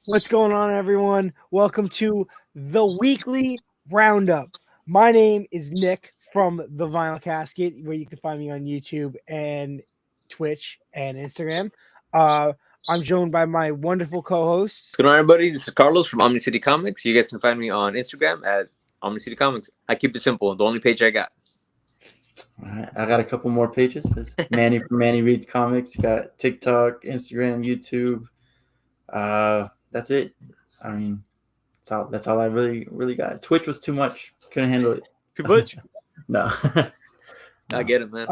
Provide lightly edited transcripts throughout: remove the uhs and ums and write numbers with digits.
What's going on, everyone? Welcome to the weekly roundup. My name is Nick from the Vinyl Casket, where you can find me on YouTube and Twitch and Instagram. Uh, I'm joined by my wonderful co-hosts. What's going on, everybody? This is Carlos from Omni City Comics. You guys can find me on Instagram at Omni City Comics. I keep it simple. The only page I got. All right, I got a couple more pages. It's Manny from Manny Reads Comics. Got TikTok, Instagram, YouTube. That's it. I mean, that's all I really got. Twitch was too much. Couldn't handle it. Too much? No. I No. get it, man.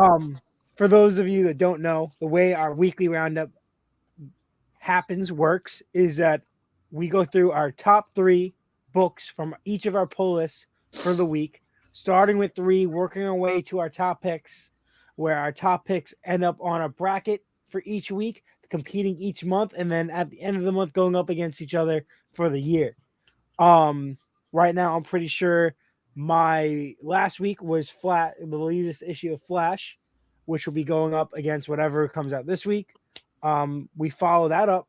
For those of you that don't know, the way our weekly roundup works is that we go through our top 3 books from each of our pull lists for the week, starting with 3, working our way to our top picks, where our top picks end up on a bracket for each week, competing each month, and then at the end of the month going up against each other for the year. Right now I'm pretty sure my last week was the latest issue of Flash, which will be going up against whatever comes out this week. We follow that up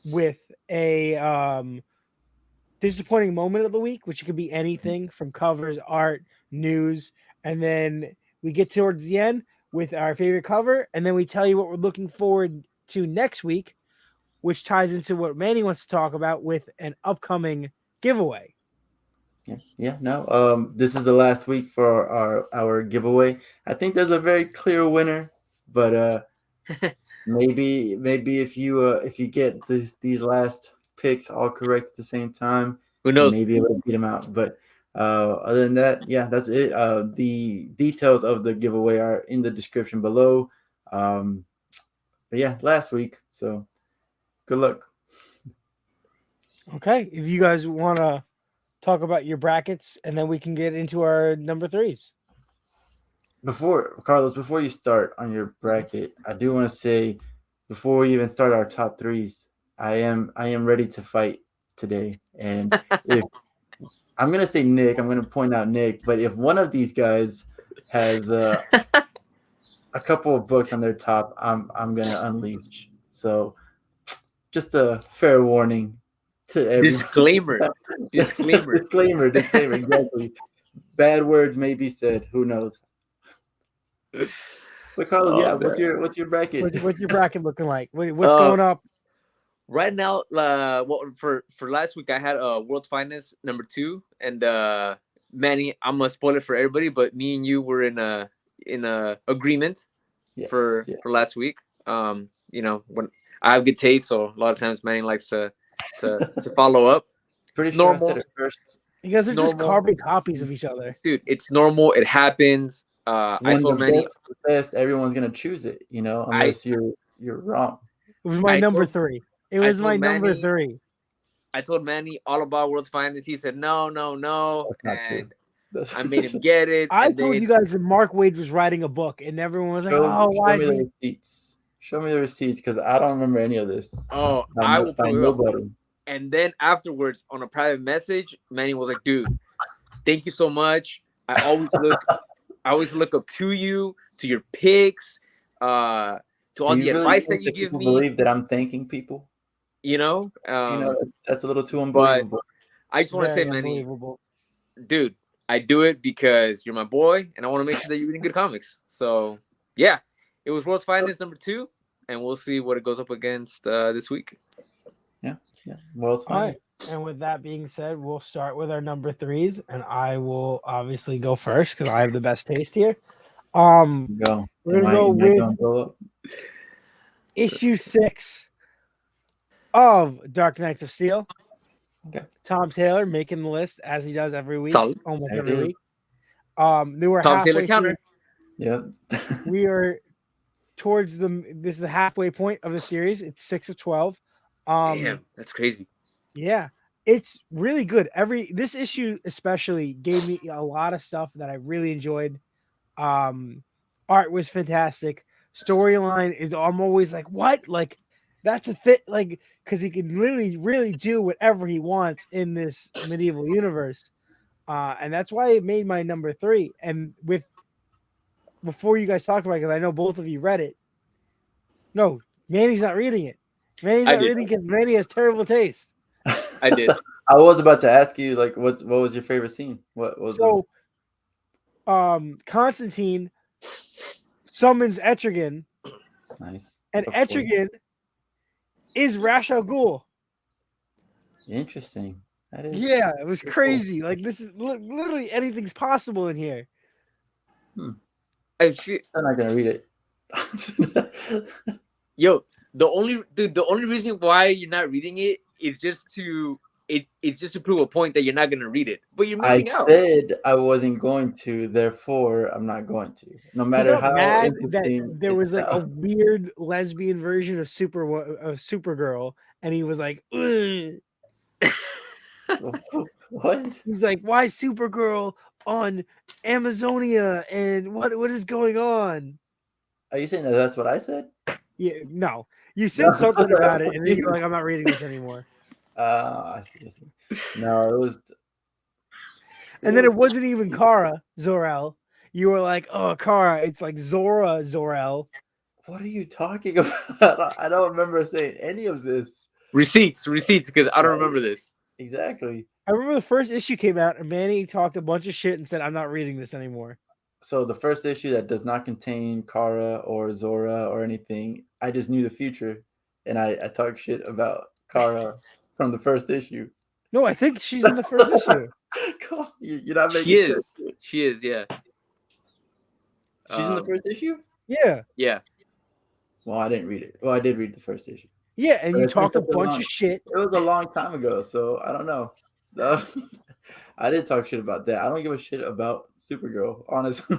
with a disappointing moment of the week, which could be anything from covers, art, news, and then we get towards the end with our favorite cover, and then we tell you what we're looking forward to next week, which ties into what Manny wants to talk about with an upcoming giveaway. Yeah. No. This is the last week for our giveaway. I think there's a very clear winner, but maybe if you get these last picks all correct at the same time, Who you knows? may be able to beat them out. But other than that, yeah, that's it. The details of the giveaway are in the description below. Um, but yeah, last week. So good luck. Okay, if you guys want to talk about your brackets, and then we can get into our number threes. Before you start on your bracket, I do want to say before we even start our top threes, I am ready to fight today. And if I'm gonna say Nick, I'm gonna point out Nick, but if one of these guys has a couple of books on their top, I'm gonna unleash. So just a fair warning to everybody. Disclaimer. Disclaimer. Disclaimer, exactly. Bad words may be said. Who knows? But Carlos, Oh, yeah, man. what's your bracket? What's your bracket looking like? What's Uh, going up? right now, for last week, I had World's Finest number 2, and Manny. I'm gonna spoil it for everybody, but me and you were in a agreement Yes, for yeah. for last week. When I have good taste, so a lot of times Manny likes to follow up. Pretty It's sure I said normal. it first. You guys It's are just normal, carbon copies of each other. dude. It's normal. It happens. I When told Manny. the best, everyone's gonna choose it, I unless you're wrong. It was my I number told 3. It I was told my number Manny. 3. I told Manny all about World's Finest. He said no, no, no, That's not true. and That's I made him get it. I And told you then guys that Mark Wade was writing a book, and everyone was like, "Oh, why show is me he?" the receipts. Show me the receipts because I don't remember any of this. oh, By, I will by pull it up. nobody. And then afterwards, on a private message, Manny was like, "Dude, thank you so much. I always look up to you, to your picks, to Do all you the really advice that think you that give people me. believe that I'm thanking people? You know, That's a little too but unbelievable. I just want to say, Very Manny, unbelievable. dude, I do it because you're my boy, and I want to make sure that you're reading good comics. So yeah, it was World's Finest number 2, and we'll see what it goes up against this week. Yeah, yeah. World's All right. finest. And with that being said, we'll start with our number threes, and I will obviously go first because I have the best taste here. Go. We're gonna go Am I with going to blow up? issue 6 of Dark Knights of Steel. Okay. Tom Taylor making the list as he does every week, Solid. almost There it every is. week. They were Tom Taylor halfway through. counter. Yep. We are towards this is the halfway point of the series. It's 6 of 12. Damn, that's crazy. Yeah, it's really good. This issue especially gave me a lot of stuff that I really enjoyed. Um, art was fantastic. Storyline is I'm always like, what? Like that's a thing, like because he can literally really do whatever he wants in this medieval universe. And that's why it made my number 3. And with before you guys talk about it, because I know both of you read it. No, Manny's not reading it. Manny's I not did. reading because Manny has terrible taste. I did. I was about to ask you, like, what was your favorite scene? What was So, Constantine summons Etrigan, nice? and Of course. Etrigan is Ra's al Ghul. Interesting. That is. Yeah, it was pretty crazy. Like this is literally anything's possible in here. I feel, I'm not gonna read it. yo, the only reason why you're not reading it is just to it's just to prove a point that you're not gonna read it, but you're I missing out. said I wasn't going to, therefore I'm not going to. No He matter got how mad that interesting there it was like a sounds. weird lesbian version of Supergirl, and he was like, ugh. What? He's like, why Supergirl on Amazonia, and what is going on? Are you saying that that's what I said? Yeah, no, you No, said something I'm about it, and then you're confused. like, I'm not reading this anymore. I see. No, it was. And then it wasn't even Kara Zor-El. You were like, oh, Kara, it's like Zora Zor-El. What are you talking about? I don't remember saying any of this. Receipts, because I don't remember this. Exactly. I remember the first issue came out, and Manny talked a bunch of shit and said, I'm not reading this anymore. So the first issue that does not contain Kara or Zora or anything, I just knew the future, and I talked shit about Kara from the first issue. No, I think she's in the first issue. You're not making She sense. is. She is. Yeah. She's in the first issue? Yeah. Yeah. Well, I didn't read it. Well, I did read the first issue. Yeah, and But you it's talked a been such bunch long- of shit. It was a long time ago, so I don't know. I didn't talk shit about that. I don't give a shit about Supergirl, honestly.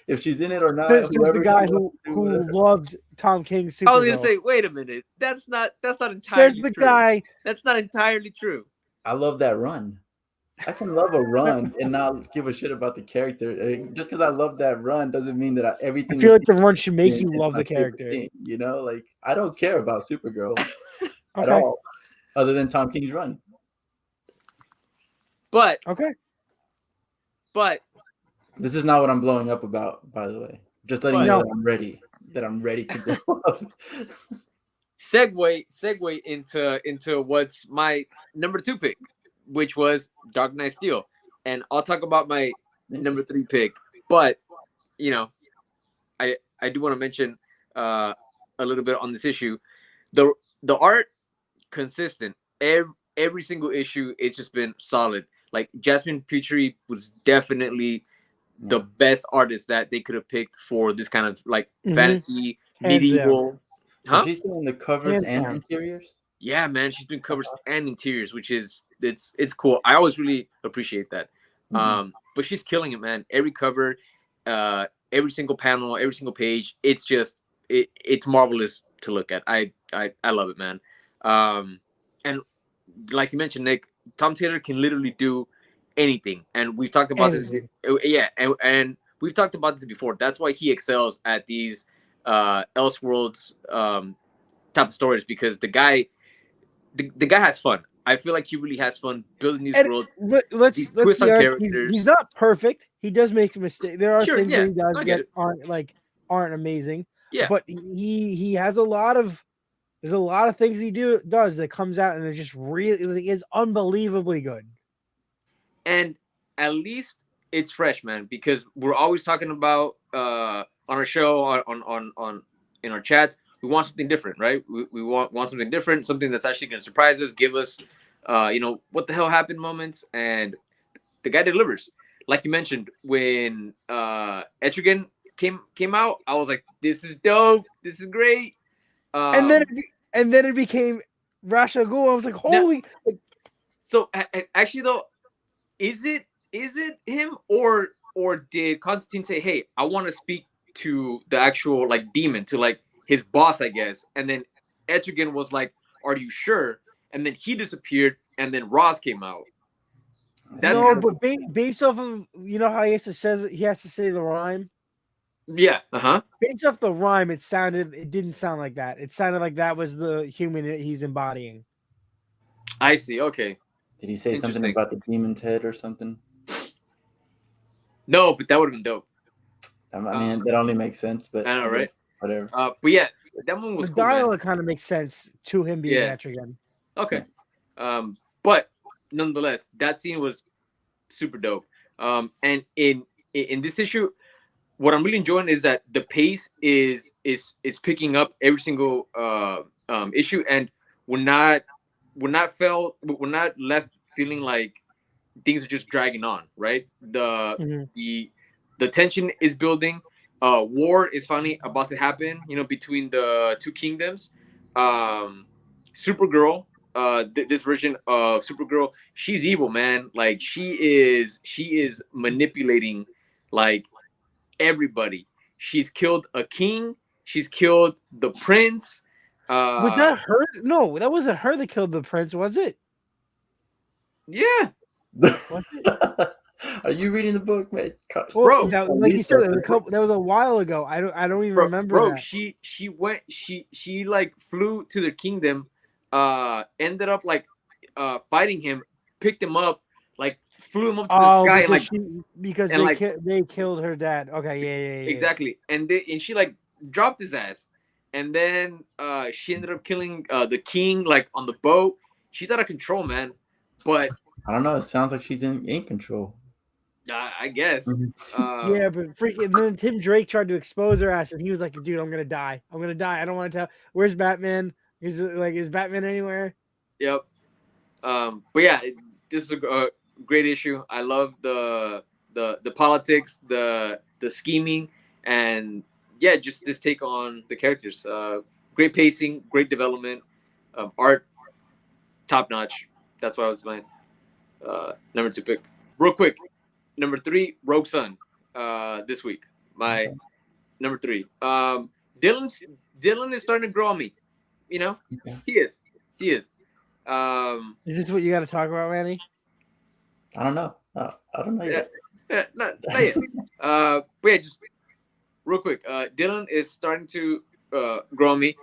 If she's in it or not, Says the whoever guy she wants to do who whatever. loved Tom King's I was gonna Supergirl. say, wait a minute. That's not entirely Says the true. guy. That's not entirely true. I love that run. I can love a run and not give a shit about the character. Just because I love that run doesn't mean that I everything. feel like the run should make is you love my the favorite character. thing, you know, like I don't care about Supergirl at Okay. all, other than Tom King's run. But Okay. This is not what I'm blowing up about, by the way. Just letting you know that I'm ready. That I'm ready to blow up. segue into what's my number 2 pick, which was Dark Knight Steel, and I'll talk about my number 3 pick. But you know, I do want to mention a little bit on this issue. The art consistent. Every single issue, it's just been solid. Like Jasmine Petrie was definitely the best artist that they could have picked for this kind of like fantasy medieval. So she's doing the covers Hands and down. interiors. Yeah, man, she's doing covers and interiors, which is it's cool. I always really appreciate that. But she's killing it, man. Every cover, every single panel, every single page, it's just it's marvelous to look at. I love it, man. And like you mentioned, Nick, Tom Taylor can literally do anything, and we've talked about this. Yeah, and we've talked about this before. That's why he excels at these Elseworlds type of stories, because the guy has fun. I feel like he really has fun building these worlds. Let's be honest. He's not perfect. He does make mistakes. There are things that he does that aren't amazing. Yeah, but he has a lot of. There's a lot of things he does that comes out and they're just really is unbelievably good. And at least it's fresh, man, because we're always talking about on our show, on in our chats, we want something different, right? We want something different, something that's actually going to surprise us, give us, what the hell happened moments, and the guy delivers. Like you mentioned, when Etrigan came out, I was like, this is dope, this is great. And then it became Ra's al Ghul. I was like, holy. So actually, though, is it him or did Constantine say, hey, I want to speak to the actual like demon, to like his boss, I guess, and then Etrigan was like, are you sure? And then he disappeared, and then Roz came out. But based off of, you know how he has to say the rhyme. Yeah. Based off the rhyme, it didn't sound like that. It sounded like that was the human he's embodying. I see. Okay. Did he say something about the demon's head or something? No, but that would have been dope. I mean, that only makes sense. But I know, right? Whatever. But yeah, that one was The cool, man. dialogue kind of makes sense to him being Yeah. Etrigan. Okay. But nonetheless, that scene was super dope. And in this issue, what I'm really enjoying is that the pace is picking up every single issue, and we're not left feeling like things are just dragging on. Right? The tension is building. War is finally about to happen. Between the two kingdoms. Supergirl, this version of Supergirl, she's evil, man. Like she is manipulating like everybody. She's killed a king. She's killed the prince. Was that her? No, that wasn't her that killed the prince, was it? Yeah. Was it? Are you reading the book, man? Well, Bro, like you said, that was a while ago. I don't even remember bro, that. she like flew to the kingdom, ended up like fighting him, picked him up, like flew him up to the sky, because like they killed her dad. Okay, yeah. Exactly. And she like dropped his ass. And then she ended up killing the king like on the boat. She's out of control, man. But I don't know. It sounds like she's in control. I guess. Yeah, but freaking then Tim Drake tried to expose her ass, and he was like, "Dude, I'm gonna die. I'm gonna die. I don't want to tell. Where's Batman? Is Batman anywhere?" Yep. But yeah, this is a great issue. I love the politics, the scheming, and yeah, just this take on the characters. Great pacing, great development, art, top notch. That's why I was my number 2 pick. Real quick, number 3, Rogue Sun. This week, my number 3. Dylan is starting to grow on me. He is. Is this what you got to talk about, Manny? I don't know. I don't know yet. Not yet. But yeah, just real quick. Dylan is starting to grow on me.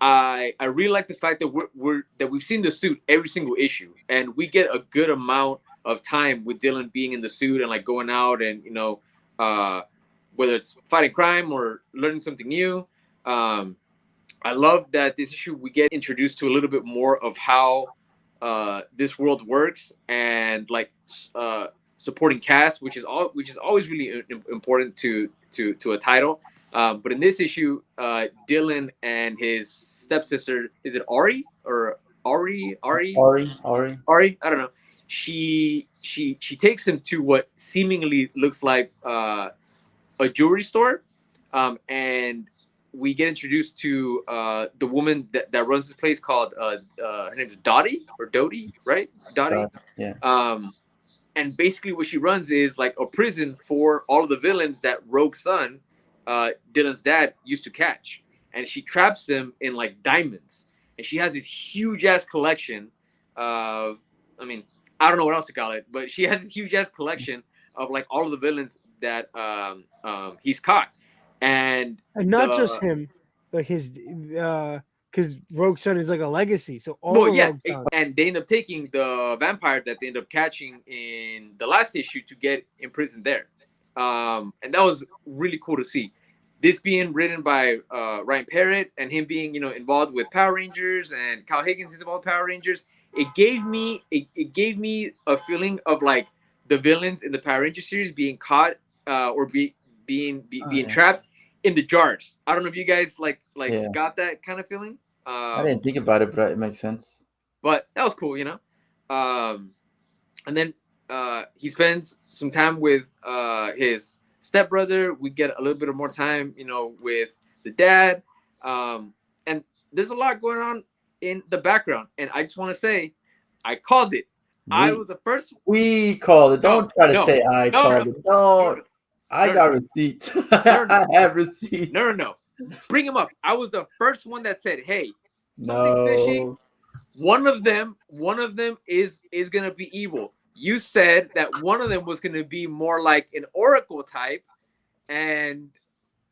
I really like the fact that we've seen the suit every single issue, and we get a good amount of time with Dylan being in the suit and like going out and whether it's fighting crime or learning something new. I love that this issue we get introduced to a little bit more of how this world works and like supporting cast, which is always really important to a title. But in this issue, Dylan and his stepsister, is it Ari or Ari? Ari. I don't know. She takes him to what seemingly looks like a jewelry store, and we get introduced to the woman that runs this place called her name is Dottie or Dodie, right? Dottie. Yeah. And basically what she runs is like a prison for all of the villains that Rogue Sun, Dylan's dad, used to catch. And she traps them in like diamonds. And she has this huge ass collection of, I mean, I don't know what else to call it, but she has this huge ass collection of like all of the villains that he's caught. And not just him, like his because Rogue Sun is like a legacy. So Rogue Sun. And they end up taking the vampire that they end up catching in the last issue to get imprisoned there. And that was really cool to see. This being written by Ryan Parrott and him being involved with Power Rangers, and Kyle Higgins is involved with Power Rangers. It gave me a feeling of like the villains in the Power Ranger series being caught or being trapped in the jars. I don't know if you guys got that kind of feeling. I didn't think about it, but it makes sense. But that was cool, and then he spends some time with his stepbrother. We get a little bit of more time, with the dad. And there's a lot going on in the background. And I just want to say, I called it. I was the first. We called it. Don't try to say I called it. Don't. I got receipts. I have receipts. No. Bring him up. I was the first one that said, "Hey, something's fishy. One of them is gonna be evil." You said that one of them was gonna be more like an Oracle type, and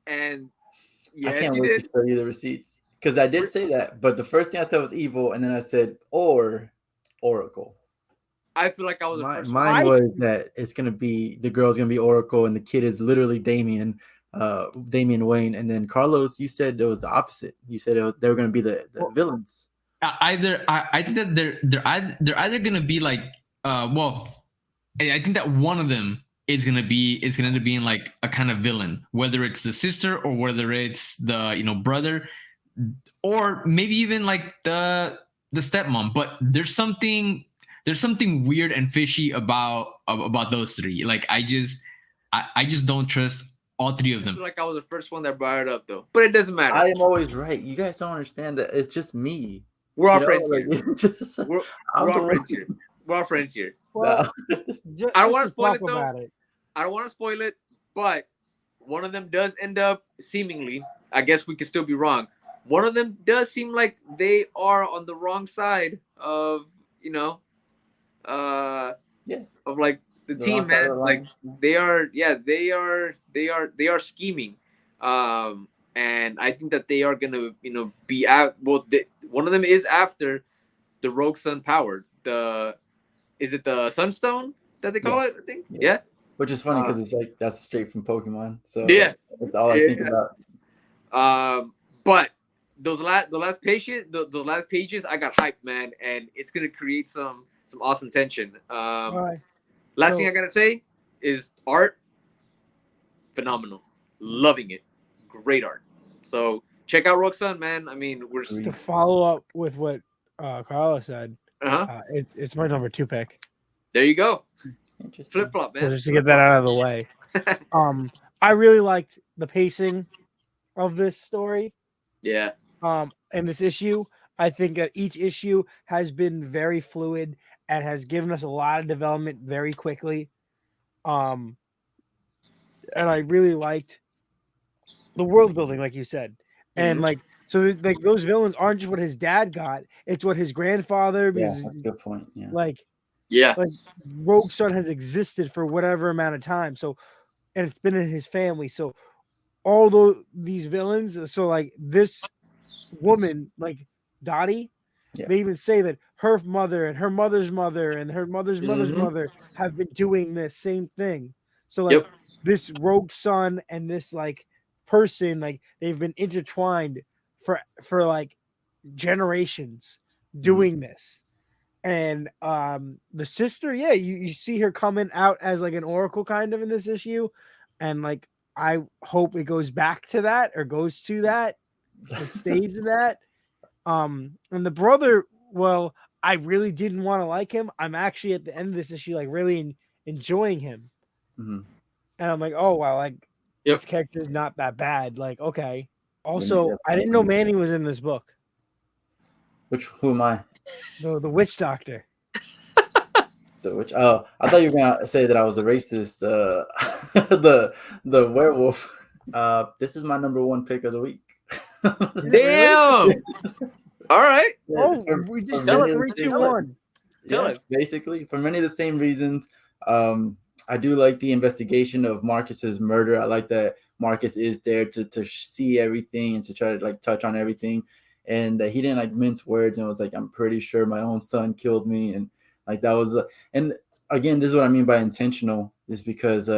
yeah, I can't wait to show you the receipts because I did say that, but the first thing I said was evil, and then I said or Oracle. I feel like I was the first mine was that it's gonna be the girl's gonna be Oracle and the kid is literally Damien. Damian Wayne, and then Carlos, you said it was the opposite. You said they were going to be the villains. I think that they're either gonna be like I think that one of them is gonna end up being like a kind of villain, whether it's the sister or whether it's the brother, or maybe even like the stepmom. But there's something weird and fishy about those three. Like I just don't trust all three of I them. feel like I was the first one that brought it up though, but it doesn't matter. I am always right. You guys don't understand that it's just me. We're all friends here. We're all the friends here. We're all friends here. Well, I don't want to just spoil talk it though. about it. I don't want to spoil it, but one of them does end up seemingly. I guess we could still be wrong. One of them does seem like they are on the wrong side of of like the team, man. Like they are scheming, and I think that they are gonna be out. Well, one of them is after the Rogue Sun power. Is it the Sunstone that they call it? I think. Yeah. Which is funny because it's like that's straight from Pokemon. So yeah, that's all I think about. But the last pages, I got hyped, man, and it's gonna create some awesome tension. Last thing I gotta say is art, phenomenal, loving it, great art. So check out Rogue Sun, man. I mean, we're just to follow up with what Carlos said. Uh-huh. It's my number 2 pick. There you go. Flip flop, man. So just to get that out of the way. I really liked the pacing of this story. Yeah. In this issue, I think that each issue has been very fluid and has given us a lot of development very quickly. And I really liked the world building, like you said. And like, so like those villains aren't just what his dad got; it's what his grandfather. Yeah, that's a good point. Yeah. Like Rogue Sun has existed for whatever amount of time. So, and it's been in his family. So, all these villains. So, like this woman, like Dottie, they even say that her mother and her mother's mother and her mother's mother's mother have been doing this same thing. So, like this Rogue Sun and this like person, like they've been intertwined for like generations doing this. And the sister, you see her coming out as like an oracle kind of in this issue, and like I hope it goes back to that or goes to that, it stays in that. And the brother, well, I really didn't want to like him. I'm actually at the end of this issue like really enjoying him, and I'm like, oh wow, like this character is not that bad. Like, okay. Also, I didn't know Manny was in this book. Who am I? The witch doctor. The witch. Oh, I thought you were gonna say that I was a racist. The werewolf. This is my number 1 pick of the week. Damn. All right. Oh, we just tell it 3, 2, 1. Tell us. Basically, for many of the same reasons. I do like the investigation of Marcus's murder. I like that Marcus is there to see everything and to try to like touch on everything, and that he didn't like mince words and was like, I'm pretty sure my own son killed me, and like that was and again, this is what I mean by intentional, is because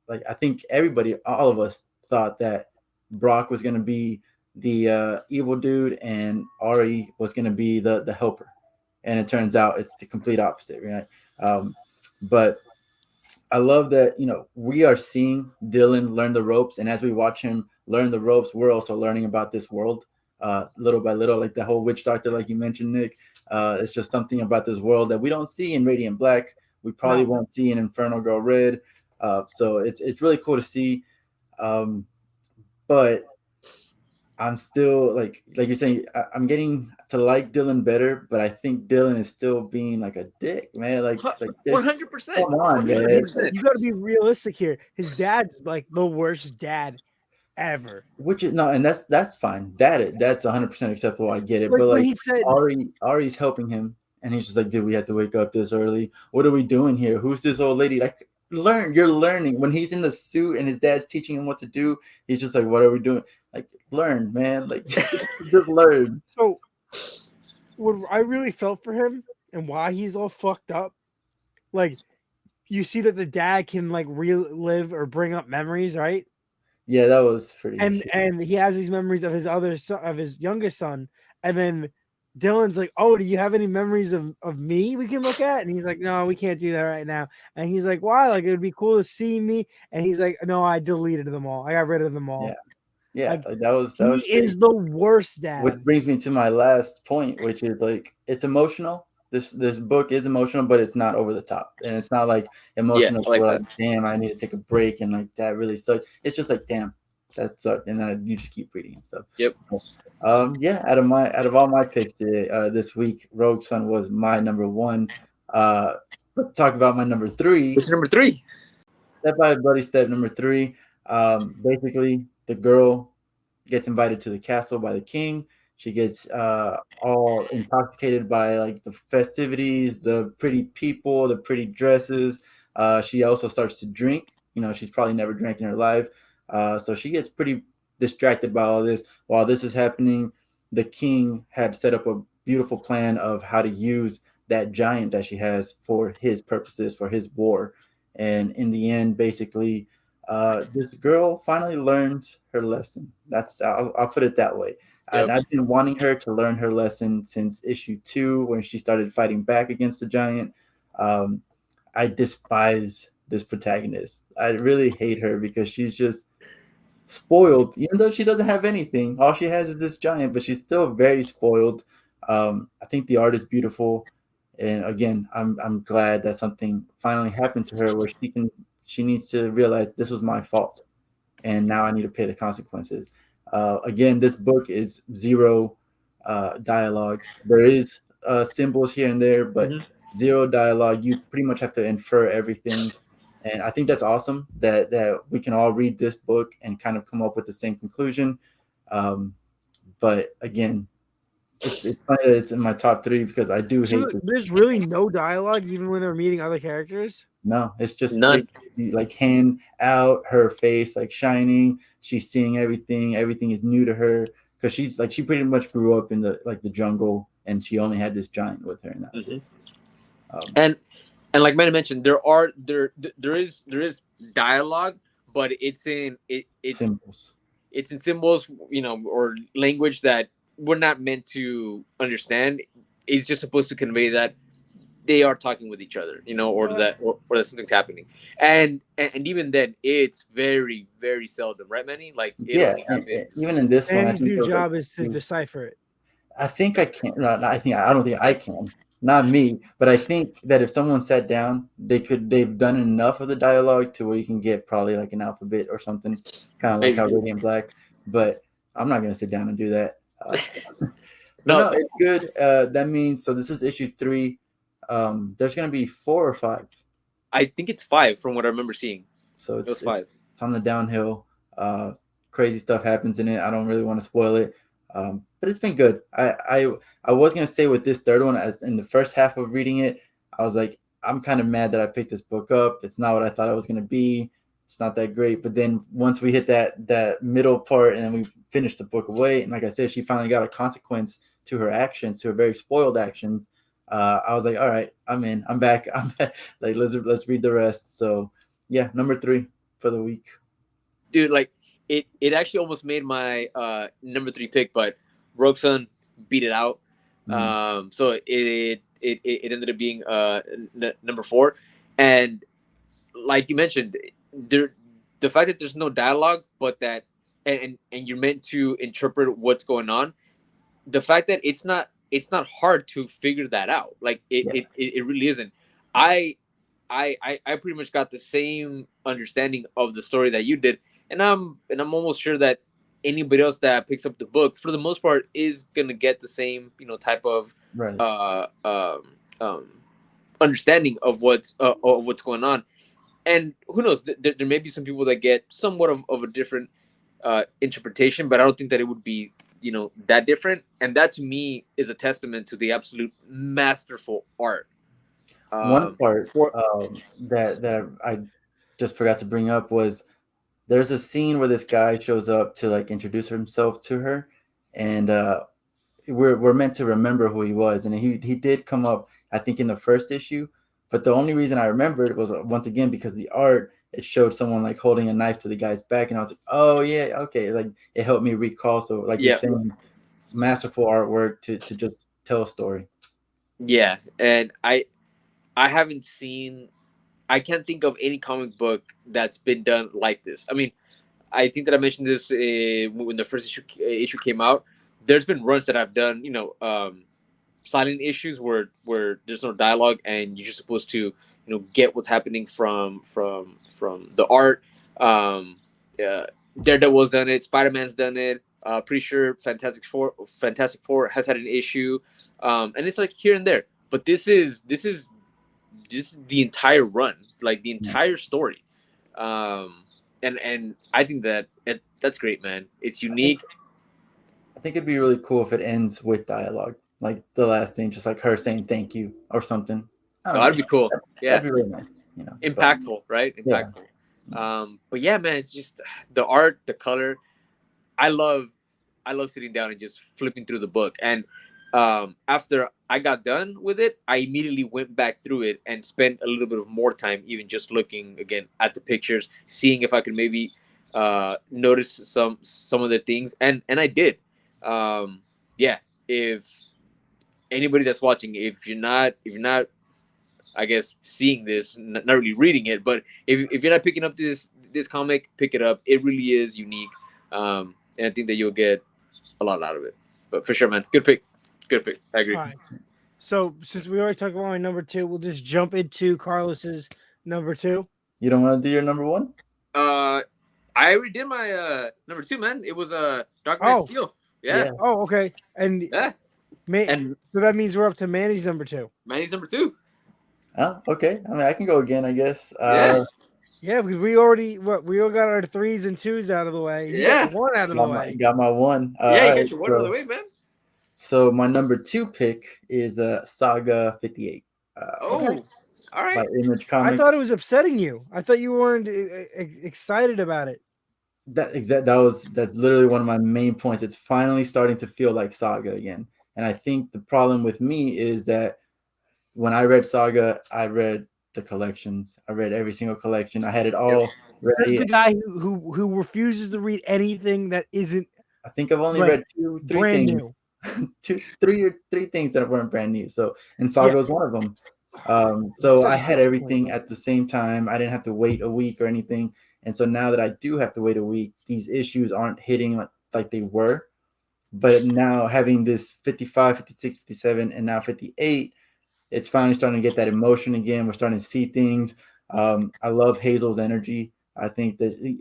like I think everybody, all of us, thought that Brock was gonna be the evil dude and Ari was gonna be the helper, and it turns out it's the complete opposite, right? But I love that, we are seeing Dylan learn the ropes, and as we watch him learn the ropes, we're also learning about this world little by little, like the whole witch doctor, like you mentioned, Nick. It's just something about this world that we don't see in Radiant Black. We probably won't see in Inferno Girl Red. So it's really cool to see. But I'm still like you're saying, I'm getting to like Dylan better, but I think Dylan is still being like a dick, man. Like 100%. Come on, man. You got to be realistic here. His dad's like the worst dad ever. Which is no, and that's fine. That's 100% acceptable. I get it. Like, but like he said, Ari's helping him, and he's just like, dude, we have to wake up this early. What are we doing here? Who's this old lady? Like, you're learning. When he's in the suit and his dad's teaching him what to do, he's just like, what are we doing? Like, learn, man. Like, just learn. So what I really felt for him and why he's all fucked up, like, you see that the dad can like relive or bring up memories, right? Yeah, that was pretty. and he has these memories of his other son, of his youngest son, and then Dylan's like, "Oh, do you have any memories of me we can look at?" And he's like, "No, we can't do that right now." And he's like, "Why? Like, it would be cool to see me." And he's like, "No, I deleted them all. I got rid of them all." Yeah, yeah, Like, like, that was he is the worst which dad. brings me to my last point, which is like it's emotional. This book is emotional, but it's not over the top, and it's not like Yeah, emotional. I like Where that. like, damn, I need to take a break, and like that really sucked. It's just like, damn, that sucked, and then you just keep reading and stuff. Yep. Yeah. Out of all my picks today, this week, Rogue Sun was my number one. But to talk about my number three, What's number 3? Step by Bloody Step number 3. Basically, the girl gets invited to the castle by the king. She gets all intoxicated by like the festivities, the pretty people, the pretty dresses. She also starts to drink. You know, she's probably never drank in her life. So she gets pretty distracted by all this. While this is happening, the king had set up a beautiful plan of how to use that giant that she has for his purposes, for his war. And in the end, basically, this girl finally learns her lesson. I'll put it that way. Yep. I've been wanting her to learn her lesson since issue 2 when she started fighting back against the giant. Um, I despise this protagonist. I really hate her because she's just spoiled, even though she doesn't have anything. All she has is this giant, but she's still very spoiled. I think the art is beautiful, and again, I'm glad that something finally happened to her where she needs to realize this was my fault, and now I need to pay the consequences. Again, this book is zero dialogue. There is symbols here and there, but Mhm. zero dialogue. You pretty much have to infer everything, and I think that's awesome that we can all read this book and kind of come up with the same conclusion. But again, it's funny that it's in my top 3 because I do hate So this. there's really no dialogue, even when they're meeting other characters. No, it's just None. like hand out, her face like shining. She's seeing everything. Everything is new to her because she pretty much grew up in the jungle, and she only had this giant with her, and that's it. And like Manny mentioned, there is dialogue, but it's in Symbols. it's in symbols, or language that we're not meant to understand. It's just supposed to convey that they are talking with each other, or that something's happening. And even then, it's very, very seldom, right, Manny? Like it Yeah, only and happens. even in this one, I Manny's think new there was job is to like, decipher it. I think I can. No, I don't think I can. Not me, but I think that if someone sat down, they've done enough of the dialogue to where you can get probably like an alphabet or something, kind of like how Maybe. Radiant Black. But I'm not gonna sit down and do that. But No, no, it's good. That means so. This is issue 3. There's gonna be 4 or 5. I think it's 5 from what I remember seeing. So It was 5. it's on the downhill. Crazy stuff happens in it. I don't really want to spoil it, but it's been good. I was gonna say with this third one, as in the first half of reading it, I was like, I'm kind of mad that I picked this book up. It's not what I thought it was gonna be. It's not that great. But then once we hit that middle part and then we finished the book away, and like I said, she finally got a consequence to her actions, to her very spoiled actions. I was like, all right, I'm in. I'm back. I'm back. Like let's read the rest. So yeah, number 3 for the week. Dude, like it actually almost made my number 3 pick, but Rogue Sun beat it out. So it ended up being number 4. And like you mentioned, the fact that there's no dialogue, but that and you're meant to interpret what's going on. The fact that it's not hard to figure that out. Like it really isn't. I pretty much got the same understanding of the story that you did, and I'm almost sure that anybody else that picks up the book, for the most part, is gonna get the same type of Right. understanding of what's going on. And who knows? There may be some people that get somewhat of a different interpretation, but I don't think that it would be that different. And that to me is a testament to the absolute masterful art. One part that I just forgot to bring up was there's a scene where this guy shows up to like introduce himself to her, and we're meant to remember who he was, and he did come up, I think, in the first issue. But the only reason I remembered was once again because the art it showed someone like holding a knife to the guy's back, and I was like, oh yeah, okay, like it helped me recall. So like you're Yeah, saying, masterful artwork to just tell a story. yeah, and I haven't seen. I can't think of any comic book that's been done like this. I mean, I think that I mentioned this when the first issue came out. There's been runs that I've done, silent issues where there's no dialogue and you're just supposed to, get what's happening from the art. Um, Daredevil's done it. Spider-Man's done it. Pretty sure Fantastic Four has had an issue, and it's like here and there. But this is the entire run, like the entire story. And I think that's great, man. It's unique. I think it'd be really cool if it ends with dialogue, like the last thing, just like her saying thank you or something. I Oh, don't that'd know. be cool. Yeah, That'd be really nice, But impactful, right? yeah, Impactful. But yeah, man, it's just the art, the color. I love I love sitting down and just flipping through the book. And after I got done with it, I immediately went back through it and spent a little bit of more time, even just looking again at the pictures, seeing if I could maybe notice some of the things, and I did. Yeah, if anybody that's watching, if you're not, I guess seeing this, not really reading it, but if you're not picking up this comic, pick it up. It really is unique, and I think that you'll get a lot out of it. But for sure, man, good pick. Good pick. I agree. All right. So since we already talked about my number two, we'll just jump into Carlos's number two. You don't want to do your number one? I already did my number two, man. It was Dark Knight Steel. Yeah. Oh, okay. And Yeah. And so that means we're up to Manny's number two. Manny's number two. Oh, okay. I mean, I can go again, I guess. Yeah. Yeah, because we all got our threes and twos out of the way. You Yeah. got the one out of the way. Got my one. Yeah, you all got right, your one out of the way, man. So my number two pick is Saga 58. Oh, all right. By Image I Comics. thought it was upsetting you. I thought you weren't excited about it. That's literally one of my main points. It's finally starting to feel like Saga again. And I think the problem with me is that when I read Saga, I read the collections. I read every single collection. I had it all ready. There's the guy who refuses to read anything that isn't. I think I've only like, read three brand things. new. three things that weren't brand new. So, and Saga was one of them. So I had everything at the same time. I didn't have to wait a week or anything. And so now that I do have to wait a week, these issues aren't hitting like they were. But now having this 55, 56, 57, and now 58, it's finally starting to get that emotion again. We're starting to see things. I love Hazel's energy. I think that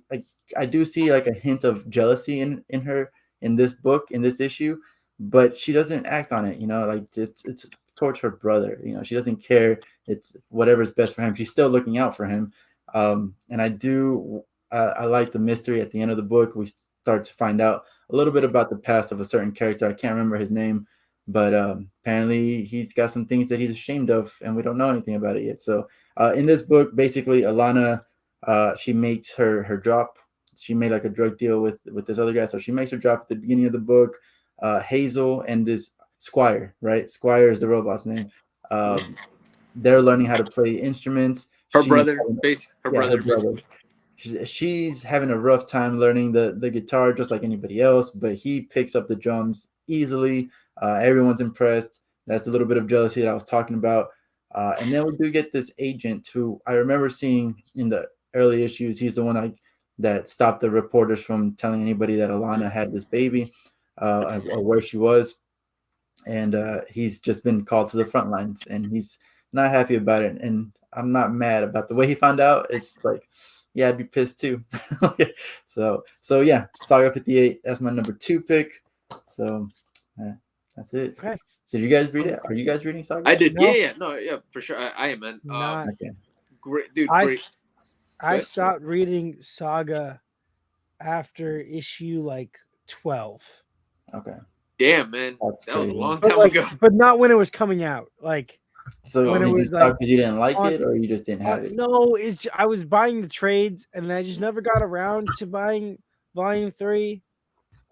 I do see like a hint of jealousy in her in this book, in this issue, but she doesn't act on it. Like it's towards her brother. She doesn't care. It's whatever's best for him. She's still looking out for him. And I like the mystery at the end of the book. We start to find out a little bit about the past of a certain character. I can't remember his name, but apparently he's got some things that he's ashamed of, and we don't know anything about it yet. So in this book, basically, Alana, she makes her drop. She made like a drug deal with this other guy, so she makes her drop at the beginning of the book. Hazel and this Squire, right? Squire is the robot's name. They're learning how to play instruments. Her brother. She's having a rough time learning the guitar, just like anybody else, but he picks up the drums easily. Everyone's impressed. That's a little bit of jealousy that I was talking about. And then we do get this agent who I remember seeing in the early issues. He's the one that stopped the reporters from telling anybody that Alana had this baby or where she was. And he's just been called to the front lines, and he's not happy about it. And I'm not mad about the way he found out. It's like, yeah, I'd be pissed too. Okay. So yeah, Saga 58. That's my number two pick. So that's it. Okay. Did you guys read it? Are you guys reading Saga? I did. No. Yeah, for sure. I am, man. Okay. Great, dude. Great. I stopped reading Saga after issue like 12. Okay. Damn, man. That's that was a crazy. long But, time ago. but not when it was coming out. Like So when did it you was stop like because you didn't like on- it, or you just didn't have it? no, I was buying the trades, and I just never got around to buying volume 3.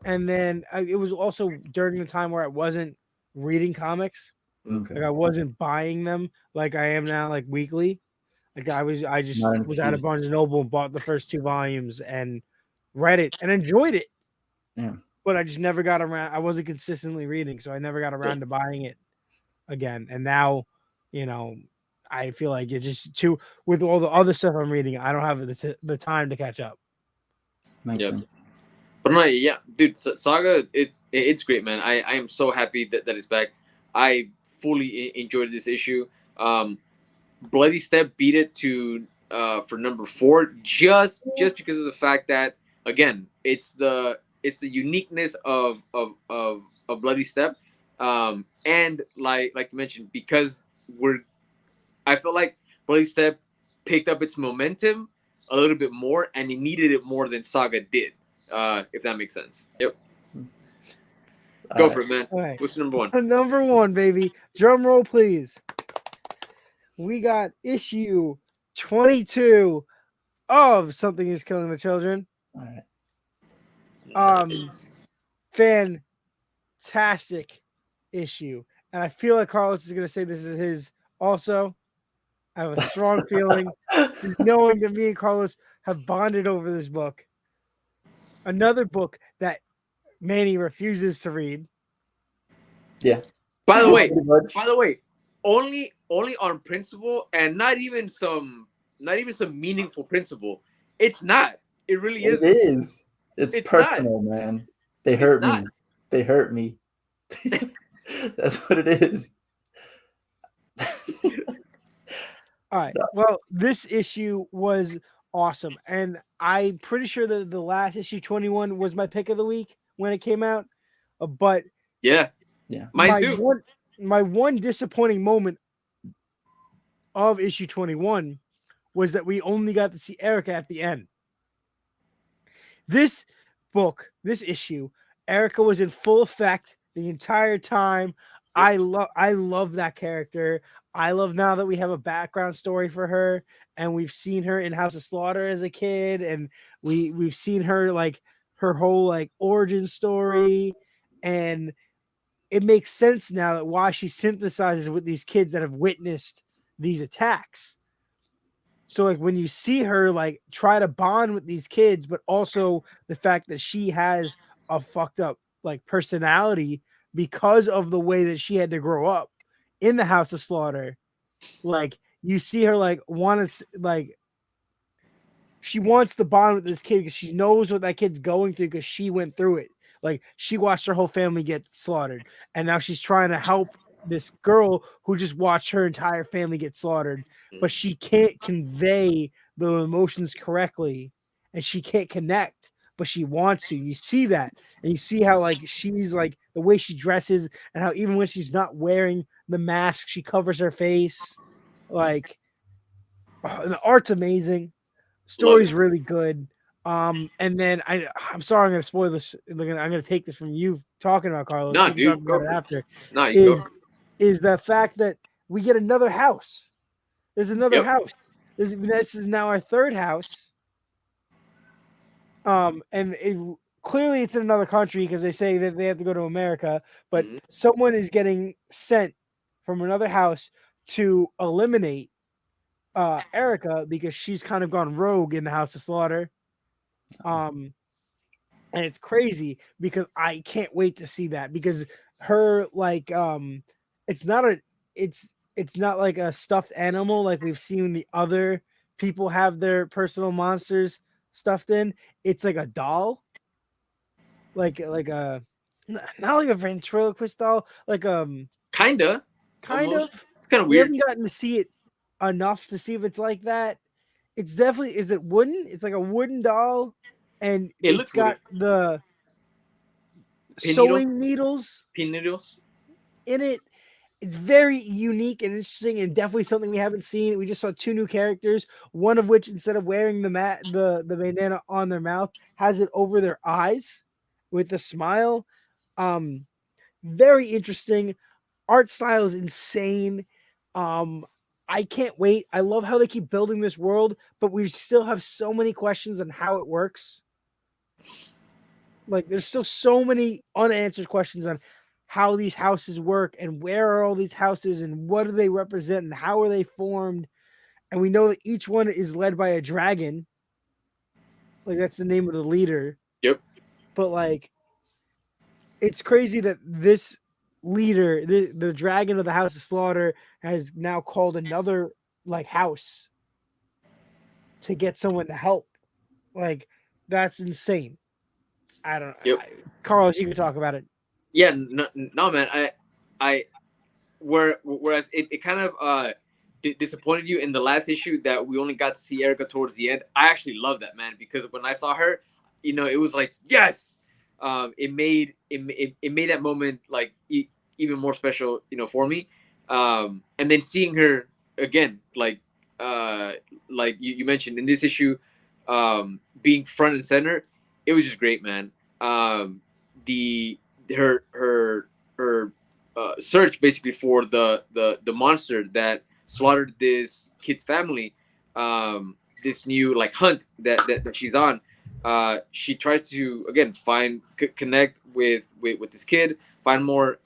And then it was also during the time where I wasn't reading comics. Okay. Like I wasn't buying them like I am now, like weekly. Like I just Not an was at a excuse. Barnes and Noble and bought the first 2 volumes and read it and enjoyed it. Yeah. But I just never got around. I wasn't consistently reading, so I never got around to buying it again. And now, I feel like it's just too with all the other stuff I'm reading. I don't have the time to catch up. Makes Yep. sense. But no, yeah, dude, Saga, it's great, man. I am so happy that it's back. I fully enjoyed this issue. Bloody Step beat it to for number 4 just because of the fact that again it's the uniqueness of Bloody Step, and like you mentioned, because I felt like Bloody Step picked up its momentum a little bit more, and it needed it more than Saga did. If that makes sense. Yep. Go for it, man. Right. What's number 1? Number 1, baby. Drum roll, please. We got issue 22 of Something Is Killing the Children. All right. Fantastic issue. And I feel like Carlos is going to say this is his also. I have a strong feeling, knowing that me and Carlos have bonded over this book. Another book that Manny refuses to read. Yeah. By the way, Pretty much. only on principle, and not even some meaningful principle. It's not. It really It isn't. is. It's It's personal, man. They hurt me. not. They hurt me. That's what it is. All right. Well, this issue was awesome. And I'm pretty sure that the last issue 21 was my pick of the week when it came out. But Yeah. Yeah. Mine too. My one disappointing moment of issue 21 was that we only got to see Erica at the end. This issue, Erica was in full effect the entire time. I love that character. I love now that we have a background story for her, and we've seen her in House of Slaughter as a kid, and we've seen her like her whole like origin story, and it makes sense now that why she synthesizes with these kids that have witnessed these attacks. So like when you see her like try to bond with these kids, but also the fact that she has a fucked up like personality because of the way that she had to grow up in the House of Slaughter, like you see her like she wants to bond with this kid because she knows what that kid's going through because she went through it. Like she watched her whole family get slaughtered, and now she's trying to help this girl who just watched her entire family get slaughtered, but she can't convey the emotions correctly, and she can't connect, but she wants to. You see that, and you see how like she's like the way she dresses, and how even when she's not wearing the mask, she covers her face. Like, and the art's amazing. Story's really good. And then I'm sorry, I'm gonna spoil this. I'm gonna take this from you talking about Carlos. No, You can dude, talk about it after. No, you go. Is the fact that we get another house. There's another Yep. house. This is now our third house. And clearly it's in another country because they say that they have to go to America, but someone is getting sent from another house to eliminate Erica because she's kind of gone rogue in the House of Slaughter. And it's crazy because I can't wait to see that because her like it's not like a stuffed animal like we've seen the other people have their personal monsters stuffed in. It's like a doll, like a not like a ventriloquist doll, like kind Almost. of. It's kind of We weird. haven't gotten to see it enough to see if it's like that. It's definitely, is it wooden? It's like a wooden doll, and it's got the sewing needles in it. It's very unique and interesting, and definitely something we haven't seen. We just saw 2 new characters, one of which, instead of wearing the bandana on their mouth, has it over their eyes with a smile. Very interesting. Art style is insane. I can't wait. I love how they keep building this world, but we still have so many questions on how it works. Like, there's still so many unanswered questions on how these houses work and where are all these houses and what do they represent and how are they formed. and we know that each one is led by a dragon. Like that's the name of the leader. Yep. But like, it's crazy that this leader, the dragon of the House of Slaughter, has now called another like house to get someone to help. Like, that's insane. I don't know. Yep. Carlos, you can talk about it. Yeah, no, man. Whereas it kind of disappointed you in the last issue that we only got to see Erica towards the end. I actually love that, man, because when I saw her, it was like yes. It made that moment like even more special, for me. And then seeing her again, like you mentioned in this issue, being front and center, it was just great, man. The her search basically for the monster that slaughtered this kid's family, this new like hunt that she's on. She tries to again connect with this kid, find more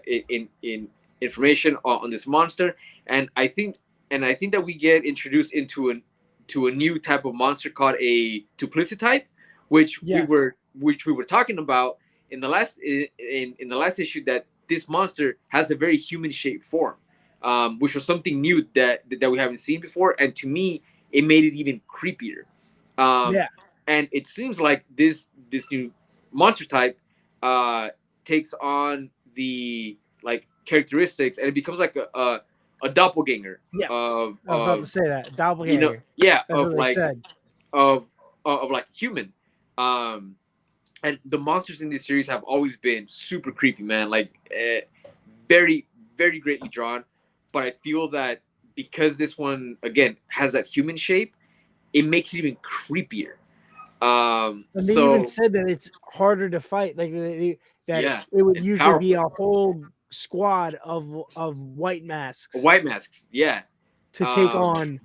in information on this monster, and I think that we get introduced into a new type of monster called a duplicity type, which Yes. we were talking about in the last in the last issue, that this monster has a very human shaped form, which was something new that we haven't seen before, and to me it made it even creepier. Yeah. And it seems like this new monster type takes on the like characteristics, and it becomes like a doppelganger Yeah. of I was about to say that. Doppelganger. yeah, That's of what they like said. of like human. And the monsters in this series have always been super creepy, man. Like very, very greatly drawn. But I feel that because this one again has that human shape, it makes it even creepier. And they even said that it's harder to fight. Like that yeah, it would it's usually be a powerful. whole squad of white masks White masks, yeah, to take on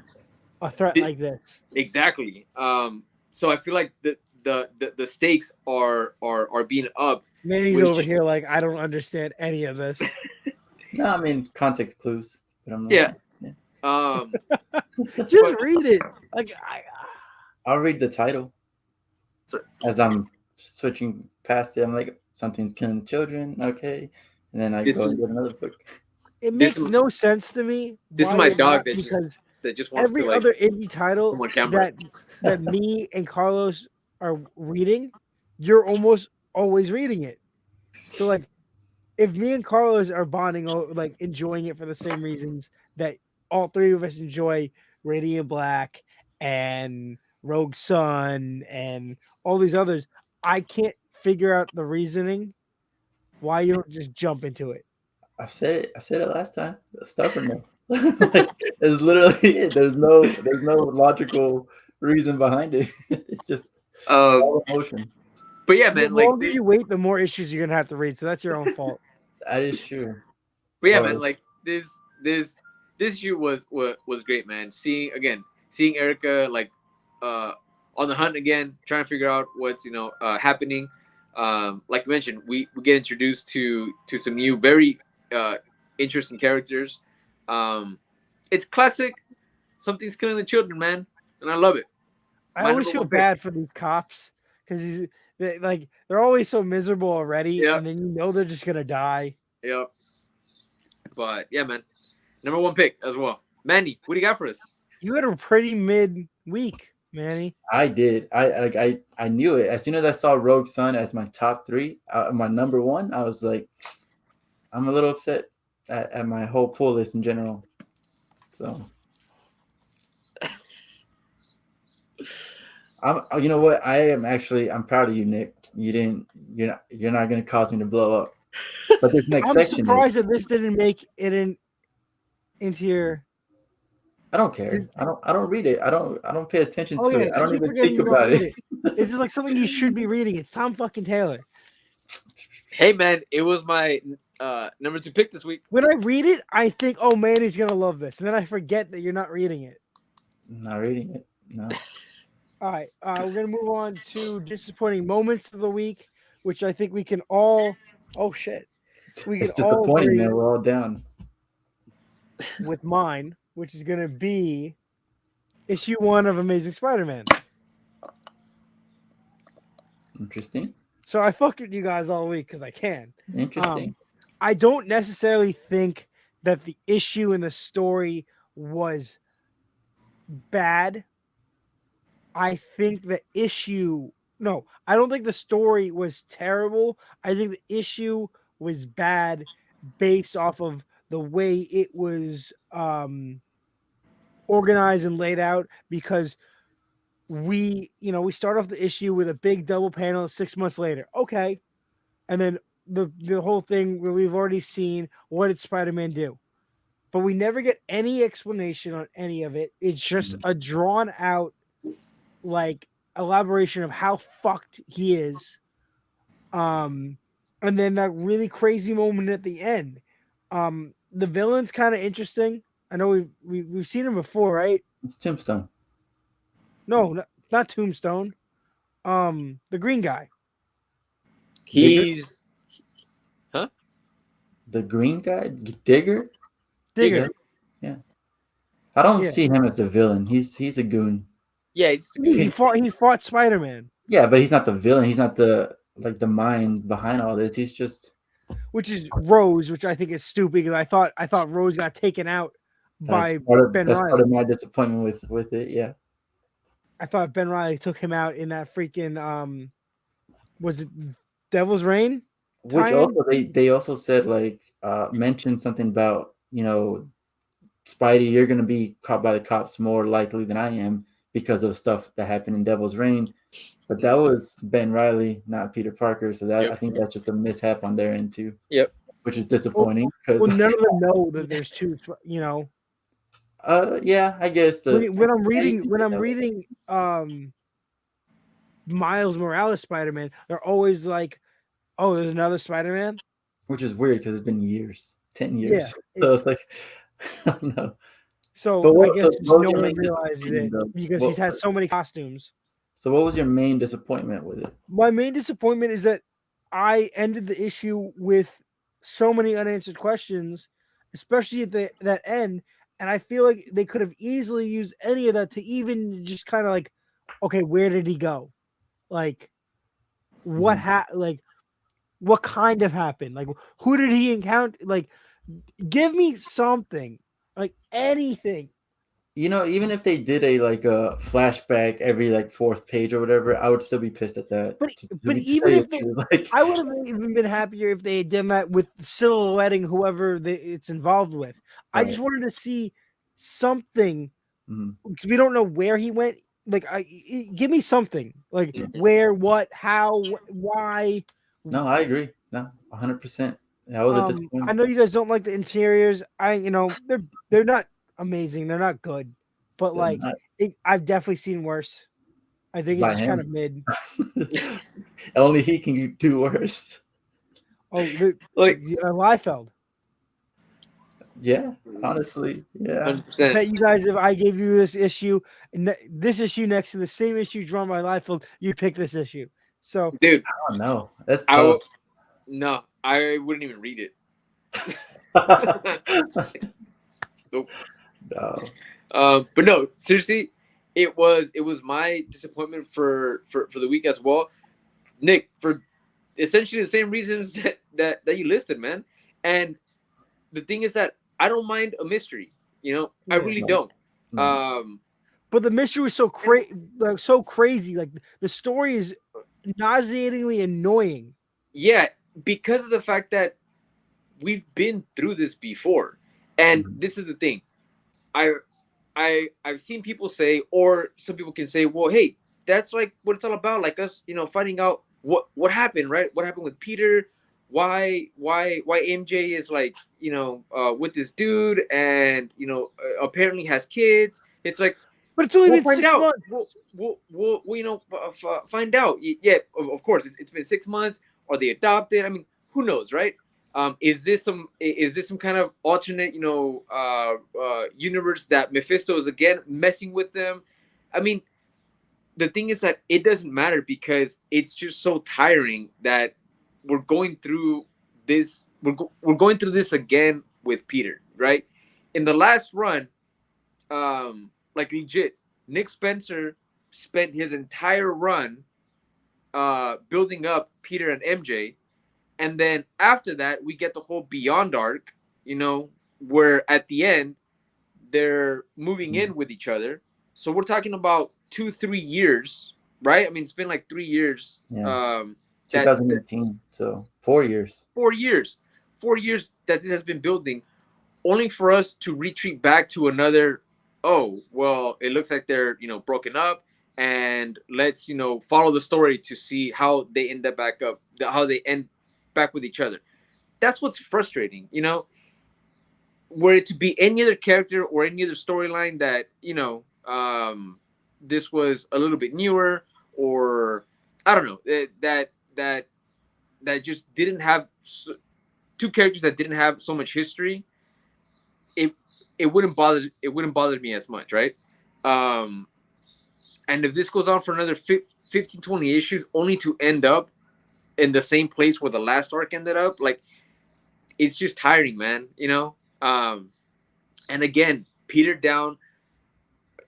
a threat it- like this. exactly. So I feel like the stakes are being upped. Manny's which- over here like I don't understand any of this. No, I mean context clues, but I'm like, Yeah. yeah. Just read it. Like I'll read the title Sorry. as I'm switching past it. I'm like, something's killing the children, okay, and then I This go is- and get another book. it This makes is- no sense to me. This is why my they're dog not, that because just wants every to like other indie title come on camera. that me and Carlos are reading, you're almost always reading it. So like if me and Carlos are bonding, like enjoying it for the same reasons that all three of us enjoy Radiant Black and Rogue Sun and all these others, I can't figure out the reasoning why you don't just jump into it. I said it last time. Stubbornness. Like, it's literally it. There's no logical reason behind it. It's just all emotion. But yeah, The man, like longer you wait, the more issues you're gonna have to read. So that's your own fault. That is true. but yeah, Or- man, like this issue was great, man. Seeing Erica like on the hunt again, trying to figure out what's happening. Like you mentioned, we get introduced to some new very interesting characters. It's classic. Something's killing the children, man, and I love it. I My always number feel one pick. bad for these cops because they're always so miserable already, Yeah. and then they're just gonna die. Yeah. But yeah, man, number one pick as well. Manny, what do you got for us? You had a pretty mid week, Manny. I did. I knew it as soon as I saw Rogue Sun as my top 3, my number 1. I was like, I'm a little upset at my whole pull list in general. So, you know what? I'm proud of you, Nick. You're not going to cause me to blow up. But this next I'm section surprised that this didn't make it into your. I don't care. I don't read it. I don't pay attention Oh to yeah, it. I don't keep even forgetting think you don't about read it. This is like something you should be reading. It's Tom fucking Taylor. Hey, man, it was my number 2 pick this week. When I read it, I think, oh, Manny's gonna love this, and then I forget that you're not reading it. I'm not reading it. No. All right, we're gonna move on to disappointing moments of the week, which I think we can all. Oh shit, we can It's all disappointing, agree man. We're all down. with mine, which is gonna be issue 1 of Amazing Spider-Man. Interesting. So I fucked with you guys all week because I can. Interesting. I don't necessarily think that the issue in the story was bad. I think the issue, no, I don't think the story was terrible. I think the issue was bad based off of the way it was organized and laid out, because we start off the issue with a big double panel 6 months later. Okay. And then the whole thing where we've already seen, what did Spider-Man do? But we never get any explanation on any of it. It's just a drawn out like elaboration of how fucked he is. And then that really crazy moment at the end. The villain's kind of interesting. I know we've seen him before, right? It's Tombstone. No, not Tombstone. The green guy. He's the green guy, Digger. Digger. Yeah. I don't Yeah. see him as the villain. He's a goon. Yeah, He fought Spider-Man. Yeah, but he's not the villain. He's not the mind behind all this. He's just, which is Rose, which I think is stupid because I thought Rose got taken out by Ben that's Reilly. part of my disappointment with it. Yeah. I thought Ben Reilly took him out in that freaking was it Devil's Reign? Which tie-in? also they also said mentioned something about, Spidey, you're gonna be caught by the cops more likely than I am because of stuff that happened in Devil's Reign. But that was Ben Reilly, not Peter Parker. So that I think that's just a mishap on their end too. Yep. Which is disappointing because Well, none of them know that there's two. yeah, I guess When I'm reading Miles Morales Spider-Man, they're always like, "Oh, there's another Spider-Man," which is weird because it's been years, 10 years. Yeah, so it's like, I don't know. So But I guess just no one realizes it because he's had so many costumes. So what was your main disappointment with it? My main disappointment is that I ended the issue with so many unanswered questions, especially at that end. And I feel like they could have easily used any of that to even just kind of like, okay, where did he go? Like, what what kind of happened? Like, who did he encounter? Like, give me something, like anything. Even if they did a flashback every fourth page or whatever, I would still be pissed at that. But even if I would have even been happier if they had done that with silhouetting whoever it's involved with. Right. I just wanted to see something because we don't know where he went. Like, give me something. Like where, what, how, why. No, I agree. No, 100%. That was a disappointment. I know you guys don't like the interiors. They're not amazing. They're not good, but I've definitely seen worse. I think it's just kind of mid. Only he can do worse. Oh, Liefeld. Yeah, honestly, yeah. 100%. I bet you guys, if I gave you this issue next to the same issue drawn by Liefeld, you'd pick this issue. So, dude, I don't know. That's tough. No, I wouldn't even read it. Nope. No. But no, seriously, it was my disappointment for the week as well, Nick, for essentially the same reasons that you listed, man. And the thing is that I don't mind a mystery, I really don't. But the mystery was so crazy. Like the story is nauseatingly annoying. Yeah, because of the fact that we've been through this before, and this is the thing. I've seen people say, or some people can say, well, hey, that's like what it's all about, like us, finding out what happened, right? What happened with Peter? Why MJ is with this dude, and apparently has kids. It's like, but it's only been 6 months. We'll find out. Yeah, of course, it's been 6 months. Are they adopted? I mean, who knows, right? Is this some kind of alternate, universe that Mephisto is again messing with them? I mean, the thing is that it doesn't matter because it's just so tiring that we're going through this. We're going through this again with Peter, right? In the last run, legit, Nick Spencer spent his entire run building up Peter and MJ, and then after that we get the whole Beyond arc, where at the end they're moving in with each other. So we're talking about 2-3 years, right? I mean, it's been like 3 years. Yeah. 2018, so 4 years. 4 years. 4 years that this has been building, only for us to retreat back to another. Oh, well, it looks like they're broken up, and let's follow the story to see how they end up back up, how they end back with each other. That's what's frustrating, Were it to be any other character or any other storyline that this was a little bit newer, or I don't know, that just didn't have two characters that didn't have so much history, it wouldn't bother me as much, right? And if this goes on for another 15-20 issues only to end up in the same place where the last arc ended up, like, it's just tiring, man, and again, Peter down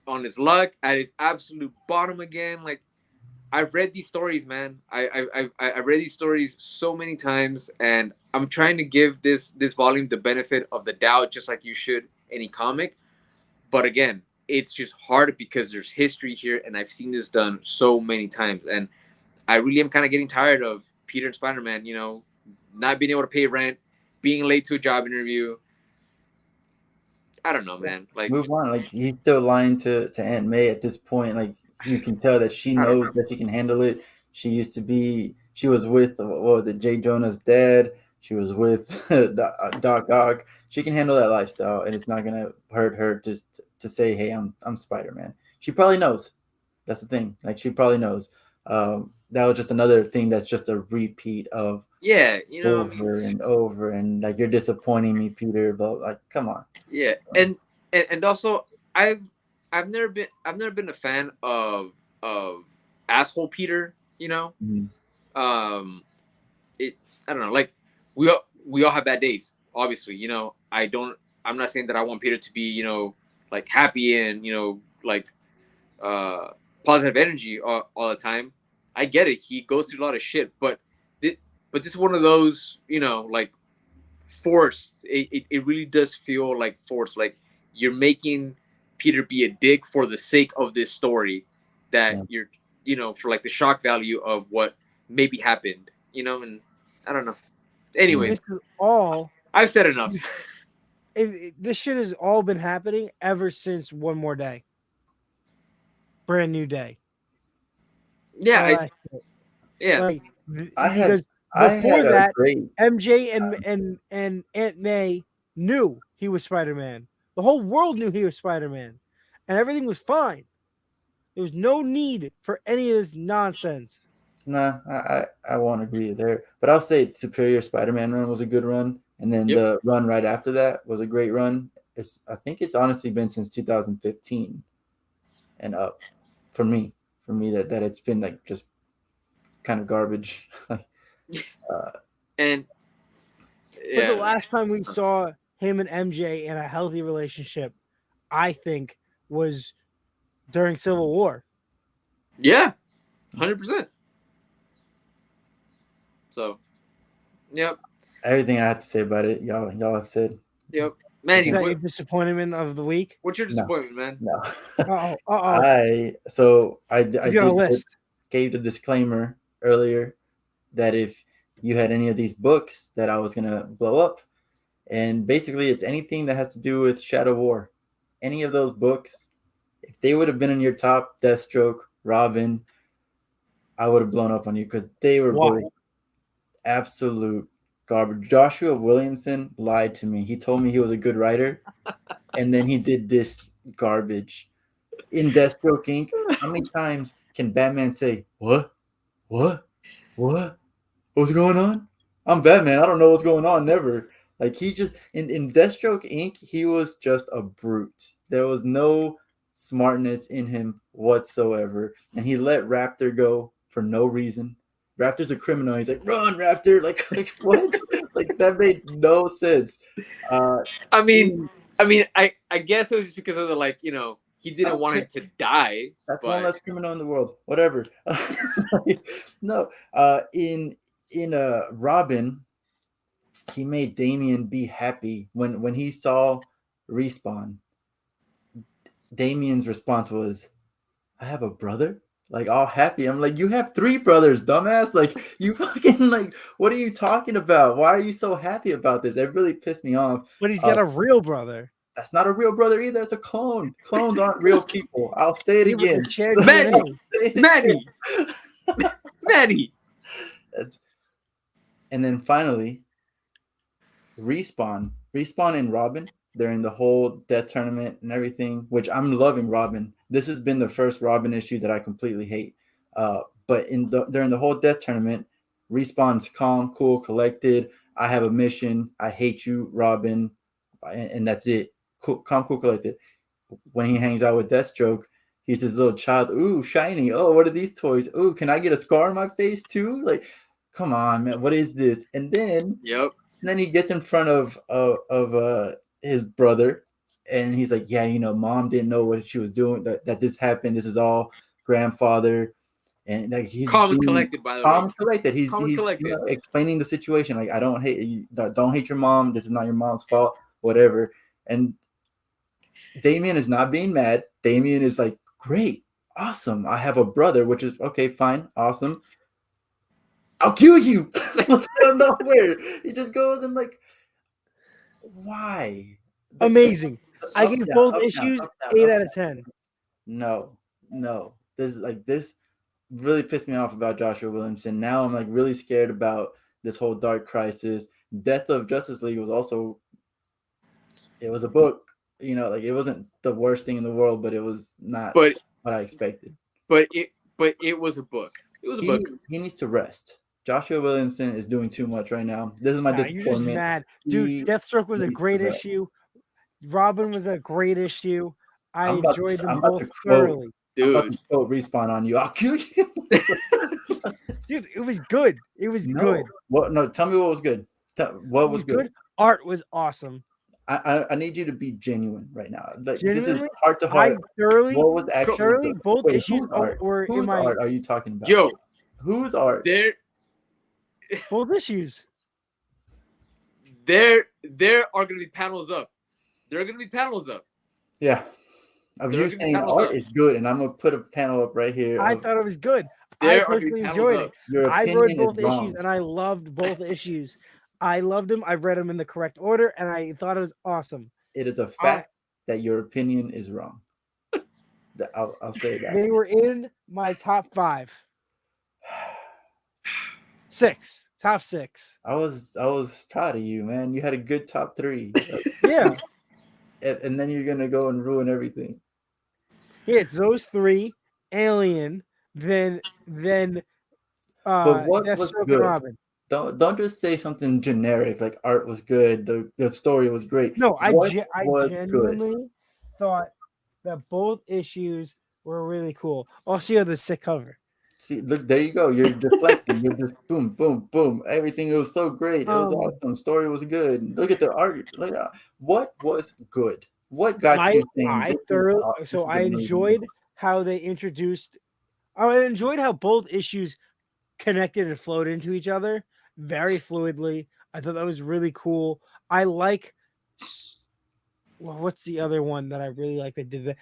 on his luck, at his absolute bottom again. Like, I've read these stories, man. I've read these stories so many times, and I'm trying to give this volume the benefit of the doubt, just like you should any comic. But again, it's just hard because there's history here, and I've seen this done so many times, and I really am kind of getting tired of Peter and Spider-Man, not being able to pay rent, being late to a job interview. I don't know, man. Like, move on. Like, he's still lying to Aunt May at this point. Like, you can tell that she knows that she can handle it. She was with, what was it, Jay Jonah's dad. She was with Doc Ock. She can handle that lifestyle, and it's not gonna hurt her just to say, "Hey, I'm Spider-Man." She probably knows. That's the thing. Like, she probably knows. That was just another thing that's just a repeat of over and over, and like, you're disappointing me, Peter. But like, come on. Yeah, and also I've never been a fan of asshole Peter. Mm-hmm. I don't know. Like, we all have bad days, obviously. I'm not saying that I want Peter to be like happy and like positive energy all the time. I get it. He goes through a lot of shit, but this is one of those like forced. It really does feel like forced. Like, you're making Peter be a dick for the sake of this story, that you're for like the shock value of what maybe happened, and I don't know. Anyways, this is all I've said enough. This shit has all been happening ever since One More Day, Brand New Day. Yeah, Like, I because had before that, great MJ and Aunt May knew he was Spider-Man. The whole world knew he was Spider-Man, and everything was fine. There was no need for any of this nonsense. Nah, I won't agree there. But I'll say Superior Spider-Man run was a good run. And then the run right after that was a great run. I think it's honestly been since 2015 and up for me that it's been like just kind of garbage. And But the last time we saw him and MJ in a healthy relationship, I think, was during Civil War. Yeah, 100%. So, yep. Everything I have to say about it, y'all have said. Yep. Manny, Is that your disappointment of the week? What's your disappointment, man? No. I gave the disclaimer earlier that if you had any of these books that I was gonna blow up, and basically it's anything that has to do with Shadow War. Any of those books, if they would have been in your top, Deathstroke, Robin, I would have blown up on you because they were both absolute garbage. Joshua Williamson lied to me. He told me he was a good writer, and then he did this garbage in Deathstroke Inc. How many times can Batman say, What? What's going on? I'm Batman. I don't know what's going on. Never. Like, he just in Deathstroke Inc., he was just a brute. There was no smartness in him whatsoever, and he let Raptor go for no reason. Raptor's a criminal. He's like, run, Raptor. Like what? Like, that made no sense. I mean, I guess it was just because of the, like, he didn't want him to die. That's but one less criminal in the world. Whatever. No. In Robin, he made Damien be happy when he saw Respawn. Damien's response was, "I have a brother." Like all happy. I'm like, you have 3 brothers, dumbass. Like you fucking like, what are you talking about? Why are you so happy about this? It really pissed me off. But he's got a real brother. That's not a real brother either. It's a clone. Clones aren't real people. I'll say it Yeah, but again. they share Manny, DNA. Manny. And then finally, Respawn and Robin during the whole death tournament and everything, which I'm loving Robin. This has been the first Robin issue that I completely hate. But during the whole death tournament, Respawn's calm, cool, collected. I have a mission. I hate you, Robin, and that's it. Cool, calm, cool, collected. When he hangs out with Deathstroke, he's his little child. Ooh, shiny. Oh, what are these toys? Ooh, can I get a scar on my face too? Like, come on, man. What is this? And then he gets in front of his brother, and he's like, yeah, mom didn't know what she was doing, that this happened. This is all grandfather. And like he's calm and collected, by the way. Calm and collected. He's explaining the situation. Like, I don't hate you. Don't hate your mom. This is not your mom's fault. Whatever. And Damien is not being mad. Damien is like, great, awesome. I have a brother, which is okay, fine, awesome. I'll kill you. Out of nowhere. He just goes and like, why? Amazing. I give both issues 8 out of 10. No. This really pissed me off about Joshua Williamson. Now I'm like really scared about this whole Dark Crisis. Death of Justice League was also, it was a book. It wasn't the worst thing in the world, but it was not what I expected. But it was a book. It was a book. He needs to rest. Joshua Williamson is doing too much right now. This is my disappointment. You're just mad. Dude, Deathstroke was a great issue. Robin was a great issue. I enjoyed them both thoroughly. Dude, I'm about to quote Respawn on you. I'll kill you. Dude, it was good. It was good. What? No, tell me what was good. What was good? Art was awesome. I need you to be genuine right now. Like, Genuinely, this is heart to heart. What was actually both issues were whose in my. Art are you talking about? Yo, whose art? Both issues. There are going to be panels up. There are going to be panels up. Yeah. Of you saying art is good, and I'm going to put a panel up right here. I thought it was good. I personally enjoyed it. I read both issues, and I loved both issues. I loved them. I read them in the correct order, and I thought it was awesome. It is a fact that your opinion is wrong. I'll say that. They were in my top 5. 6. Top 6. I was proud of you, man. You had a good top 3. Yeah. And then you're gonna go and ruin everything. Yeah, it's those 3, Alien, then but what was good? Robin. Don't just say something generic like art was good, the story was great. No, I genuinely thought that both issues were really cool. Also, the sick cover. See, look, there you go. You're deflecting. You're just boom, boom, boom. Everything was so great. It was awesome. Story was good. Look at the art. Look at what was good. What got you saying? I enjoyed how they introduced. I enjoyed how both issues connected and flowed into each other very fluidly. I thought that was really cool. I like. Well, what's the other one that I really like that did that?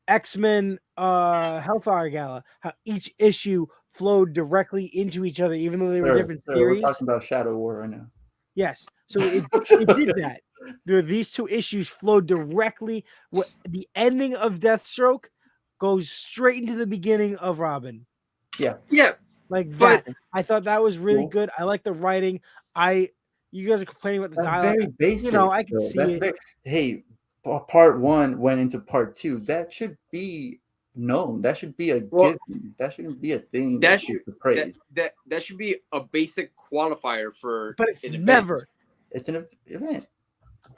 X-Men Hellfire Gala, how each issue flowed directly into each other, even though they were different series. We're talking about Shadow War right now. Yes. So it did that. These 2 issues flowed directly. The ending of Deathstroke goes straight into the beginning of Robin. Yeah. Yeah. Like that. I thought that was really good. I like the writing. You guys are complaining about the dialogue. Very basic. I can see it. Hey, part 1 went into part 2. That should be known. That should be a given. That shouldn't be a thing that should praise. That should be a basic qualifier for. But it's never. It's an event.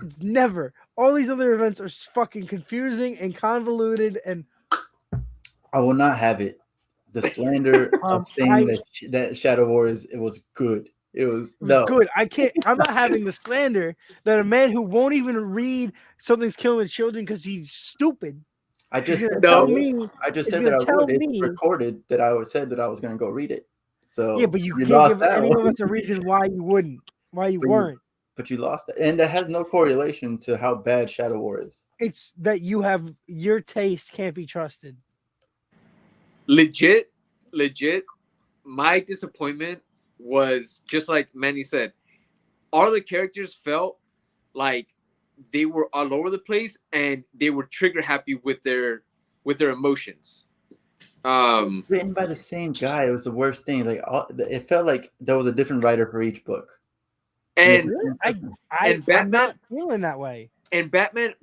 It's never. All these other events are fucking confusing and convoluted, and I will not have it. The slander of saying that Shadow War was good. It was good. I'm not having the slander that a man who won't even read something's killing children because he's stupid. I just He's gonna said tell that me. I just He's said that gonna I tell would. It's me. recorded that said that I was going to go read it. So Yeah, but you can't lost give that any one. of us a reason why you wouldn't, why you But weren't. But you lost it, and that has no correlation to how bad Shadow War is. It's that your taste can't be trusted. Legit. My disappointment was just like Manny said. All the characters felt like they were all over the place and they were trigger happy with their emotions. Written by the same guy. It was the worst thing. Like it felt like there was a different writer for each book. And Really? and I'm Batman not feeling that way. and Batman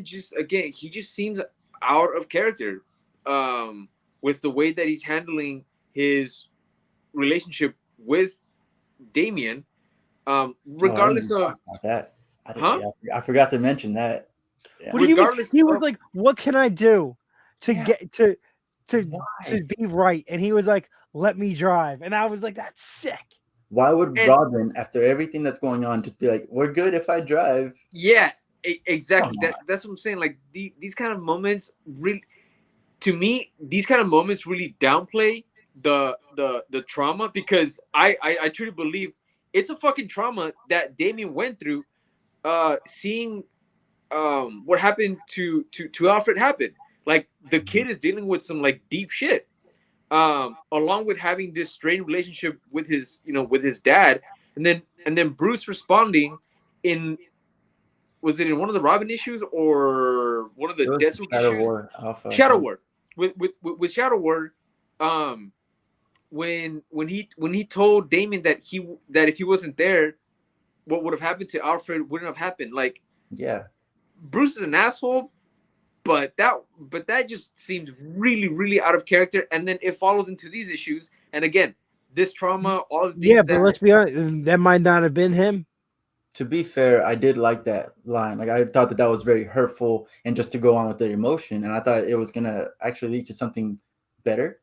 just again he just seems out of character with the way that he's handling his relationship with Damian. Regardless of that, huh? I forgot to mention that. Yeah. What do you mean? Regardless He was of like, "What can I do to get to Why? be right?" And he was like, "Let me drive." And I was like, "That's sick." Why would And- Robin, after everything that's going on, just be like, "We're good if I drive"? yeah, exactly. Come on. That's what I'm saying. Like these kind of moments really, to me, these kind of moments really downplay the trauma because I truly believe it's a fucking trauma that Damien went through. Seeing what happened to Alfred happen. Like the kid is dealing with some like deep shit. Along with having this strained relationship with his with his dad, and then Bruce responding in was it in one of the Robin issues or one of the It was Deathstroke Shadow issues? War Alpha. Shadow War with Shadow War, when he told Damien that if he wasn't there, what would have happened to Alfred wouldn't have happened. Like Yeah. Bruce is an asshole, but that just seems really out of character. And then it follows into these issues, and again, this trauma, all of these. Yeah, but let's be honest, that might not have been him. To be fair, I did like that line. Like I thought that was very hurtful, and just to go on with the emotion, and I thought it was gonna actually lead to something better.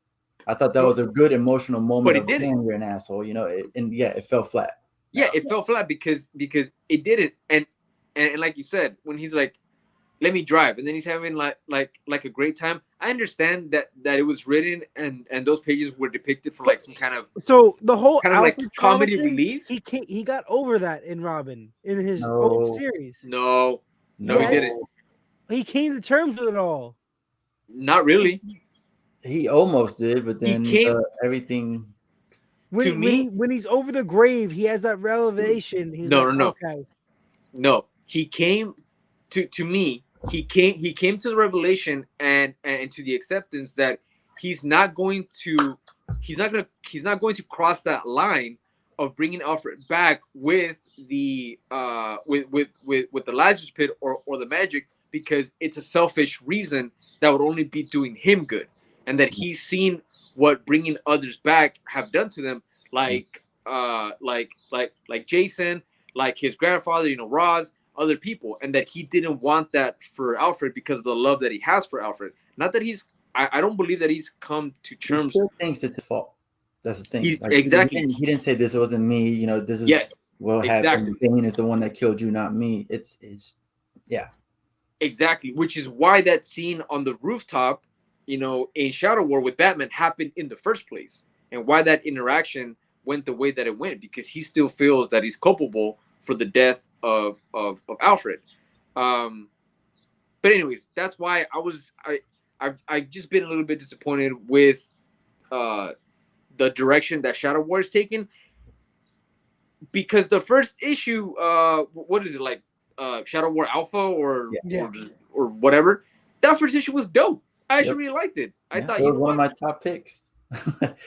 I thought that was a good emotional moment But it of didn't. saying you're an asshole, and yeah, it fell flat. Yeah, it fell flat because it didn't. And like you said, when he's like, "Let me drive," and then he's having like a great time. I understand that it was written and those pages were depicted for like some kind of So the whole kind of like Alfred trauma comedy thing, relief. he got over that in Robin in his No. own series. No, he Yes. didn't. He came to terms with it all. Not really. He almost did, but then came- everything. When he's over the grave, he has that revelation. He's No, like, no. okay. No, he came to me. He came to the revelation and to the acceptance that he's not going to cross that line of bringing Alfred back with the with the Lazarus pit or the magic, because it's a selfish reason that would only be doing him good, and that he's seen what bringing others back have done to them, like Jason, like his grandfather, Roz, other people, and that he didn't want that for Alfred because of the love that he has for Alfred. Not that I don't believe that he's come to terms. He still thinks it's his fault. That's the thing. Exactly. He didn't say this wasn't me. This is what happened. Damien is the one that killed you, not me. It's yeah. Exactly, which is why that scene on the rooftop, in Shadow War with Batman happened in the first place, and why that interaction went the way that it went, because he still feels that he's culpable for the death of Alfred. But anyways, that's why I've just been a little bit disappointed with the direction that Shadow War is taking, because the first issue, what is it, like Shadow War Alpha or whatever, that first issue was dope. I actually really liked it. I thought, it was one of my top picks.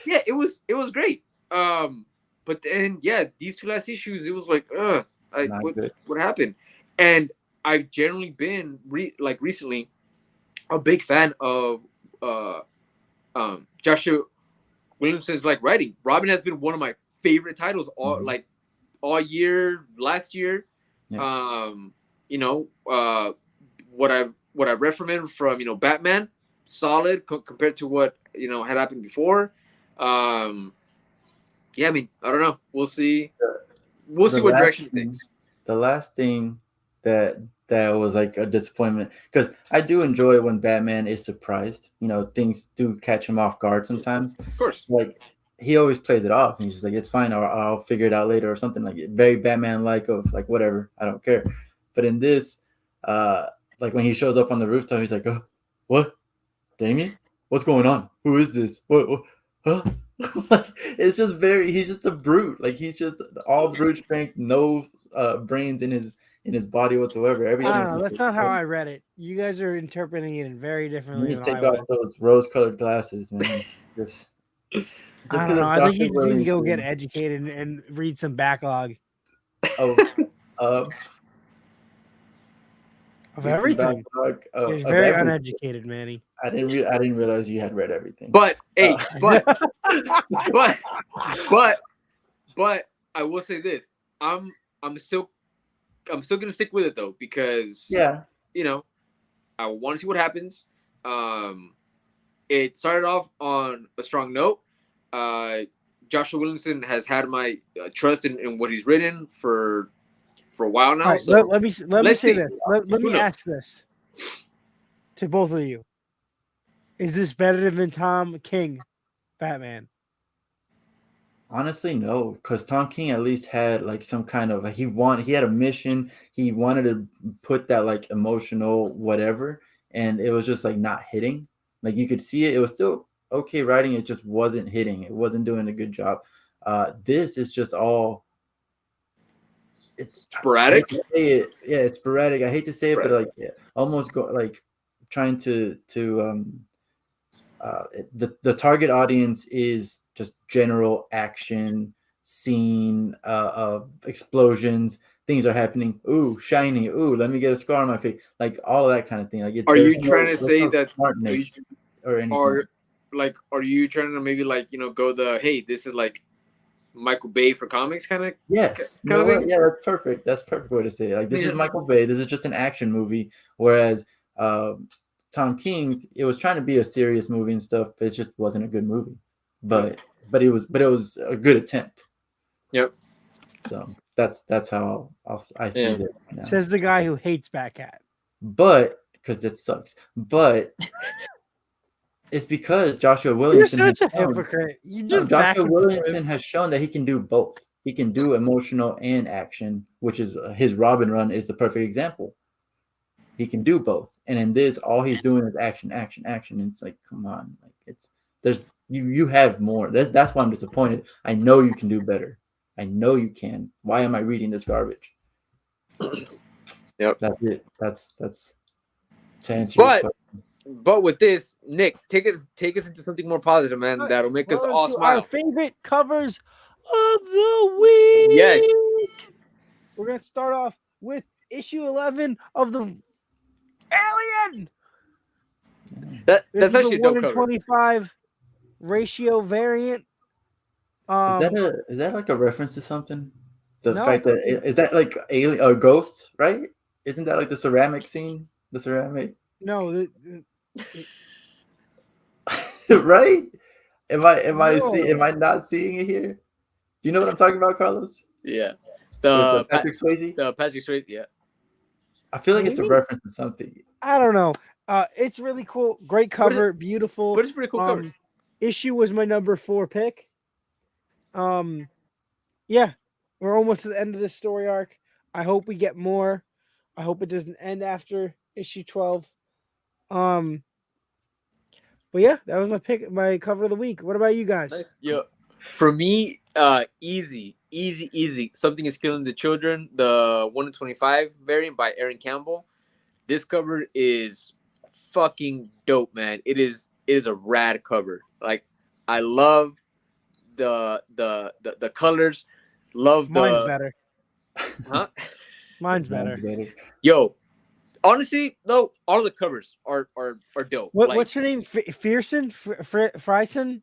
Yeah, it was great. But then these two last issues, it was like, what happened? And I've generally been recently a big fan of Joshua Williamson's writing. Robin has been one of my favorite titles all year, last year. Yeah. What I've read from him from Batman, solid compared to what had happened before. I mean, I don't know. We'll see. We'll see what direction it takes. The last thing that that was like a disappointment because I do enjoy when Batman is surprised. Things do catch him off guard sometimes. Of course. Like he always plays it off, and he's just like, "It's fine, or I'll figure it out later," or something like it. Very Batman-like of like whatever, I don't care. But in this, like when he shows up on the rooftop, he's like, "Oh, what, Damien? What's going on? Who is this? What? Huh?" Like, it's just he's just a brute. Like he's just all brute strength, no brains in his body whatsoever. I don't know. That's not how I read it. You guys are interpreting it very You differently need to than take I off would. those rose-colored glasses, man. Just I don't know. I think you Dr. need to go get Williamson. educated and read some backlog Oh, of read some everything. backlog You're of very everything. uneducated, Manny. I didn't realize you had read everything. But hey, Uh, but I will say this. I'm still gonna stick with it though, because yeah, I want to see what happens. It started off on a strong note. Joshua Williamson has had my trust in what he's written for a while now. All right, So let me say see. this. Let Who me knows? ask this to both of you: is this better than Tom King Batman? honestly, no, because Tom King at least had like some kind of he had a mission. He wanted to put that like emotional whatever, and it was just like not hitting. Like you could see it. It was still okay writing. It just wasn't hitting. It wasn't doing a good job. This is just all. I Sporadic. hate to say it. Yeah, it's sporadic. I hate to say it, but like almost go like trying to the target audience is just general action scene of explosions. Things are happening. Ooh, shiny. Ooh, let me get a scar on my face. Like all of that kind of thing. Like Are there's you trying to say that? smartness or anything? Or like, are you trying to maybe like go the hey, this is like Michael Bay for comics kind of? Yes. kind of thing? Yeah, that's perfect. That's perfect way to say it. Like this is Michael Bay. This is just an action movie. Whereas Tom King's, it was trying to be a serious movie and stuff, but it just wasn't a good movie. But it was a good attempt. Yep. So that's how I see it right now. Says the guy who hates Batcat. But because that sucks. But it's because Joshua You're Williamson such a has shown, hypocrite. You just Joshua Williamson has shown that he can do both. He can do emotional and action, which is his Robin run is the perfect example. He can do both, and in this, all he's doing is action, action, action. And it's like, come on, like you have more. That's why I'm disappointed. I know you can do better. I know you can. Why am I reading this garbage? So, yep, that's it. That's to answer your question. But with this, Nick, take us into something more positive, man. That'll make us all smile. Our favorite covers of the week. Yes. We're gonna start off with issue 11 of the Alien. That's This actually is a the dope 1 in cover. 25 ratio variant. Is that like a reference to something? The No. fact that is that like alien or ghost, right? Isn't that like the ceramic scene? The ceramic. No, Right? Am I No. not seeing it here? Do you know what I'm talking about, Carlos? Yeah. With the Patrick Swayze? The Patrick Swayze, yeah. I feel like it's a Maybe? reference to something. I don't know. It's really cool. Great cover, beautiful. But it's a pretty cool cover. Issue was my number 4 pick. Yeah, we're almost to the end of this story arc. I hope we get more. I hope it doesn't end after issue 12. But yeah, that was my pick, my cover of the week. What about you guys? Nice. Yeah. For me, easy. Something is Killing the Children, the 1 in 25 variant by Aaron Campbell. This cover is fucking dope, man. It is a rad cover. Like, I love the colors. Love Mine's better. Huh? Mine's better. Yo, honestly, though, all the covers are dope. What's her name? Fearson? Frison?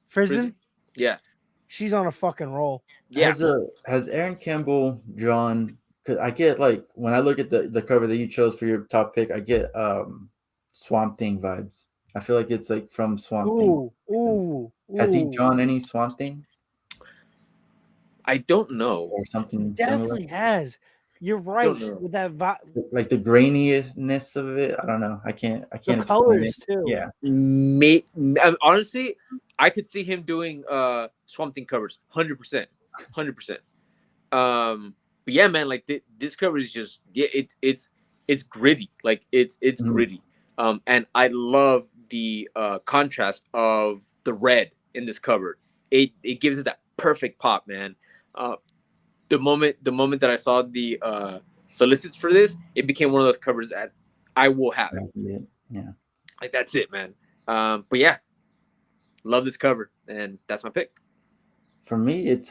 Prison? Yeah. She's on a fucking roll. Yeah. Has Aaron Campbell drawn? Because I get like when I look at the cover that you chose for your top pick, I get Swamp Thing vibes. I feel like it's like from Swamp Thing. Ooh. Has he drawn any Swamp Thing? I don't know. Or something Definitely similar? has. You're I right don't know. with that. Like the graininess of it. I don't know. I can't explain colors, it. too. Yeah. Honestly, I could see him doing Swamp Thing covers 100%. 100%. But yeah, man, like this cover is just it's gritty. Like it's Mhm. gritty. And I love the contrast of the red in this cover. It gives it that perfect pop, man. The moment that I saw the solicits for this, it became one of those covers that I will have. Yeah. Like that's it, man. But yeah, love this cover, and that's my pick. For me, it's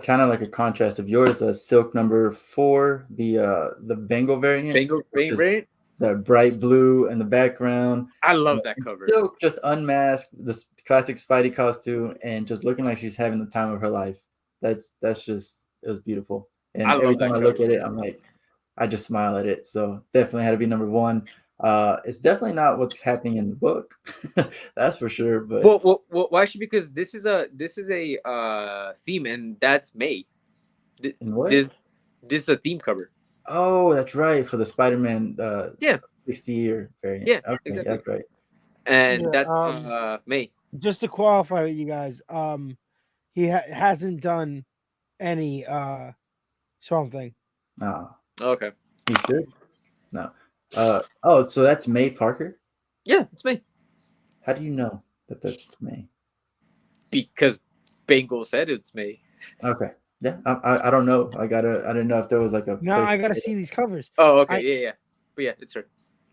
kind of like a contrast of yours. Silk number 4, the Bengal variant, Bango, just right? the bright blue in the background. I love that And cover. Silk just unmasked, the classic Spidey costume, and just looking like she's having the time of her life. That's just, it was beautiful. And I every love that time I look cover. at it, I'm like, I just smile at it. So definitely had to be number 1. It's definitely not what's happening in the book, that's for sure. But Well, why should? Because this is a theme, and that's May. in what? This is a theme cover. Oh, that's right, for the Spider-Man Yeah. 60-year variant. Yeah, Okay, exactly. that's right. And Yeah, that's May. Just to qualify with you guys, he hasn't done any Swamp Thing. No, Okay. he should. No. So that's May Parker. Yeah, it's May. How do you know that that's May? Because Bengal said it's May. Okay. Yeah, I don't know. I didn't know if there was like a. Now place I gotta to- see these covers. Oh, okay, yeah. But yeah, it's her.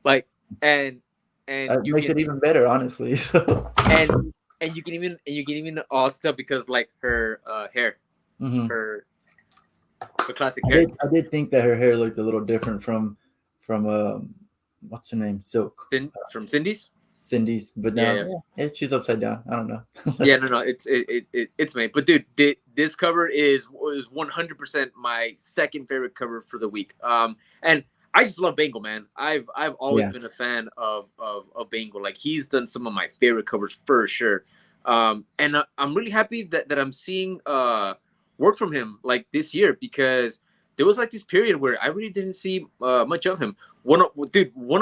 Like, and That you makes can it even better, honestly. So. and you can even all stuff because like her hair, Mhm. her classic hair. I did think that her hair looked a little different from what's her name, Silk, From Cindy's. Cindy's, but now Yeah. she's upside down. I don't know. Yeah, no, it's May. But dude, this cover was 100% my second favorite cover for the week. And I just love Bengal, man. I've always been a fan of Bengal. Like he's done some of my favorite covers for sure. And I'm really happy that I'm seeing work from him like this year because there was like this period where I really didn't see much of him. One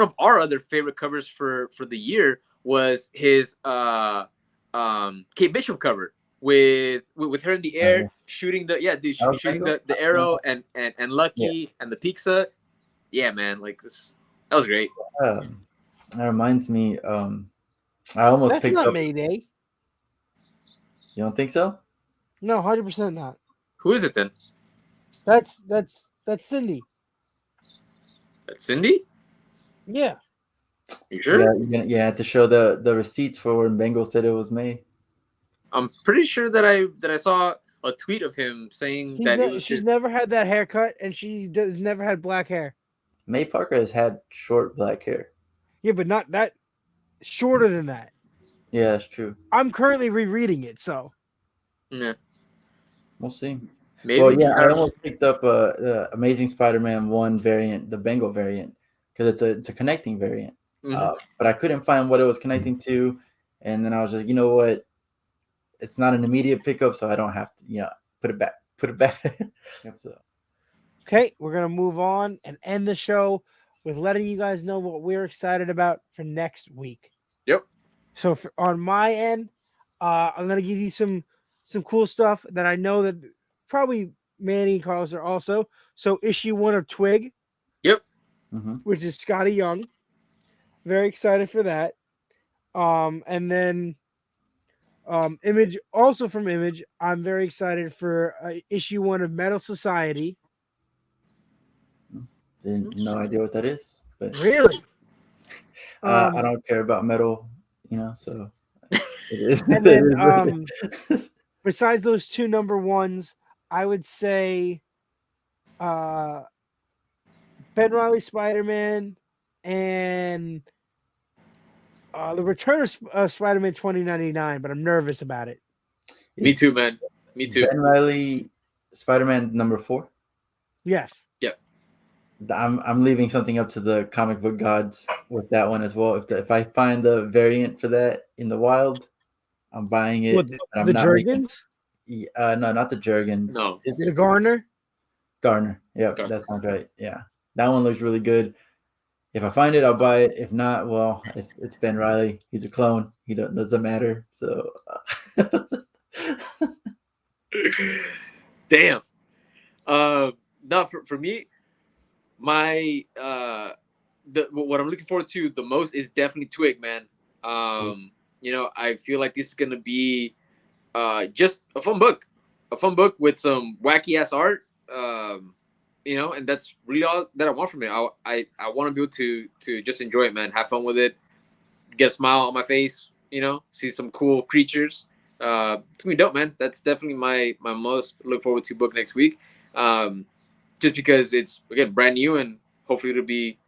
of our other favorite covers for the year was his Kate Bishop cover with her in the air shooting shooting the arrow and Lucky and the pizza. Yeah, man, like this, that was great. That reminds me. I almost That's picked not up. Mayday. You don't think so? No, 100% not. Who is it then? That's Cindy. That's Cindy. Yeah. You sure? Yeah, you had to show the receipts for when Bengal said it was May. I'm pretty sure that I saw a tweet of him saying She's never had that haircut, and she never had black hair. May Parker has had short black hair. Yeah, but not that shorter than that. Yeah, that's true. I'm currently rereading it, so yeah, we'll see. Maybe. Well, yeah, I almost picked up Amazing Spider-Man 1 variant, the Bengal variant, because it's a connecting variant. Mhm. But I couldn't find what it was connecting to, and then I was just, you know what, it's not an immediate pickup, so I don't have to, put it back. So. Okay, we're gonna move on and end the show with letting you guys know what we're excited about for next week. Yep. So on my end, I'm gonna give you some cool stuff that I know that probably Manny and Carlos are also. So issue 1 of Twig. Yep. Mm-hmm. Which is Scotty Young. Very excited for that. And then Image, also from Image, I'm very excited for issue 1 of Metal Society. No idea what that is, but really, I don't care about metal, so it is. And then besides those 2 number 1s, I would say Ben Reilly Spider-Man and the Return of Spider-Man 2099, but I'm nervous about it. Me too, man. Me too. Ben Reilly Spider-Man number 4. Yes. Yep. I'm leaving something up to the comic book gods with that one as well. If I find the variant for that in the wild, I'm buying it. What, but I'm the not Jurgens? no, not the Jurgens. No. Is The it? Garner? Gardner. Yeah, Gardner. that sounds right. Yeah, that one looks really good. If I find it, I'll buy it. If not, well, it's Ben Riley. He's a clone. He doesn't matter. So, Damn. No, for me, my what I'm looking forward to the most is definitely Twig, man. You know, I feel like this is gonna be just a fun book with some wacky ass art. You know, and that's really all that I want from it. I want to be able to just enjoy it, man. Have fun with it, get a smile on my face. You know, see some cool creatures. It's gonna be dope, man. That's definitely my most look forward to book next week. Just because it's again brand new and hopefully it'll be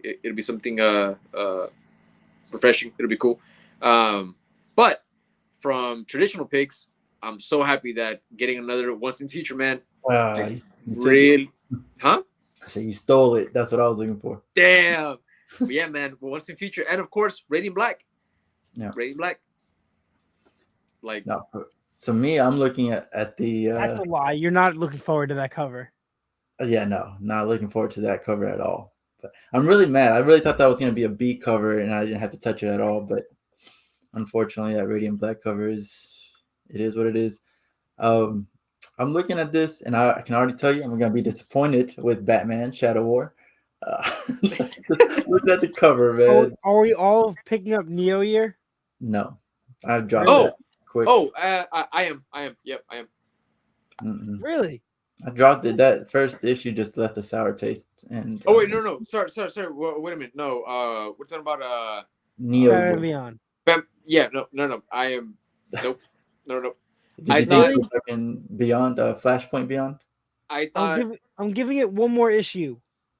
something refreshing. It'll be cool. But from traditional picks, I'm so happy that getting another Once in Future, man. Really, huh? So you stole it. That's what I was looking for. Damn. But yeah, man. Once in Future, and of course, Radiant Black. Yeah, Radiant Black. Like, no. So me, I'm looking at the. That's a lie. You're not looking forward to that cover. Yeah, no, not looking forward to that cover at all. But I'm really mad. I really thought that was going to be a B cover, and I didn't have to touch it at all. But unfortunately, that Radiant Black cover is what it is. I'm looking at this, and I can already tell you I'm going to be disappointed with Batman Shadow War. Looking at the cover, man. Are we all picking up Neo Year? No, I dropped that quick. I am. Yep, I am. Mm-mm. Really? I dropped it. That first issue just left a sour taste. And wait, no. Sorry. Wait a minute. No. What's that about? Neo Batman Beyond. Yeah. No. I am. Nope. No. Did you think it was fucking Beyond, Flashpoint Beyond? I thought I'm giving it one more issue,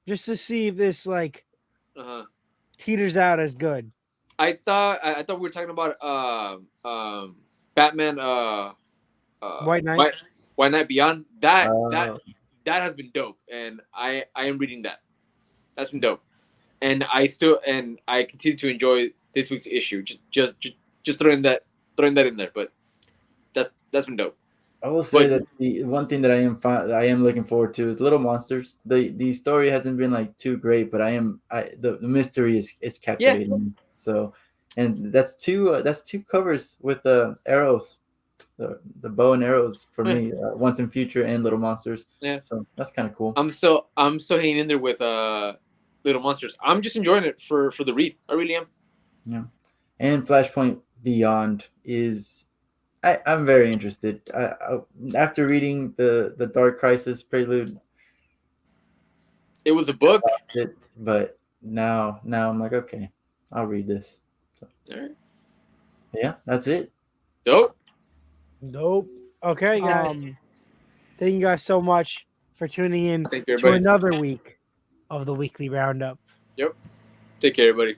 just to see if this like teeters out as good. I thought we were talking about Batman White Knight. White Knight Beyond. That has been dope, and I am reading that. That's been dope, and I continue to enjoy this week's issue. Just throwing that in there, but that's been dope. I will say that the one thing that I am looking forward to is Little Monsters. The story hasn't been like too great, but the mystery is captivating me. So, and that's two covers with arrows, the bow and arrows for me. Once in Future and Little Monsters. Yeah. So that's kind of cool. I'm still hanging in there with Little Monsters. I'm just enjoying it for the read. I really am. Yeah, and Flashpoint Beyond is. I'm very interested. After reading the Dark Crisis Prelude, it was a book, but now I'm like, okay, I'll read this. So, all right. Yeah, that's it. Nope. Okay. Thank you guys so much for tuning in to another week of the Weekly Roundup. Yep. Take care, everybody.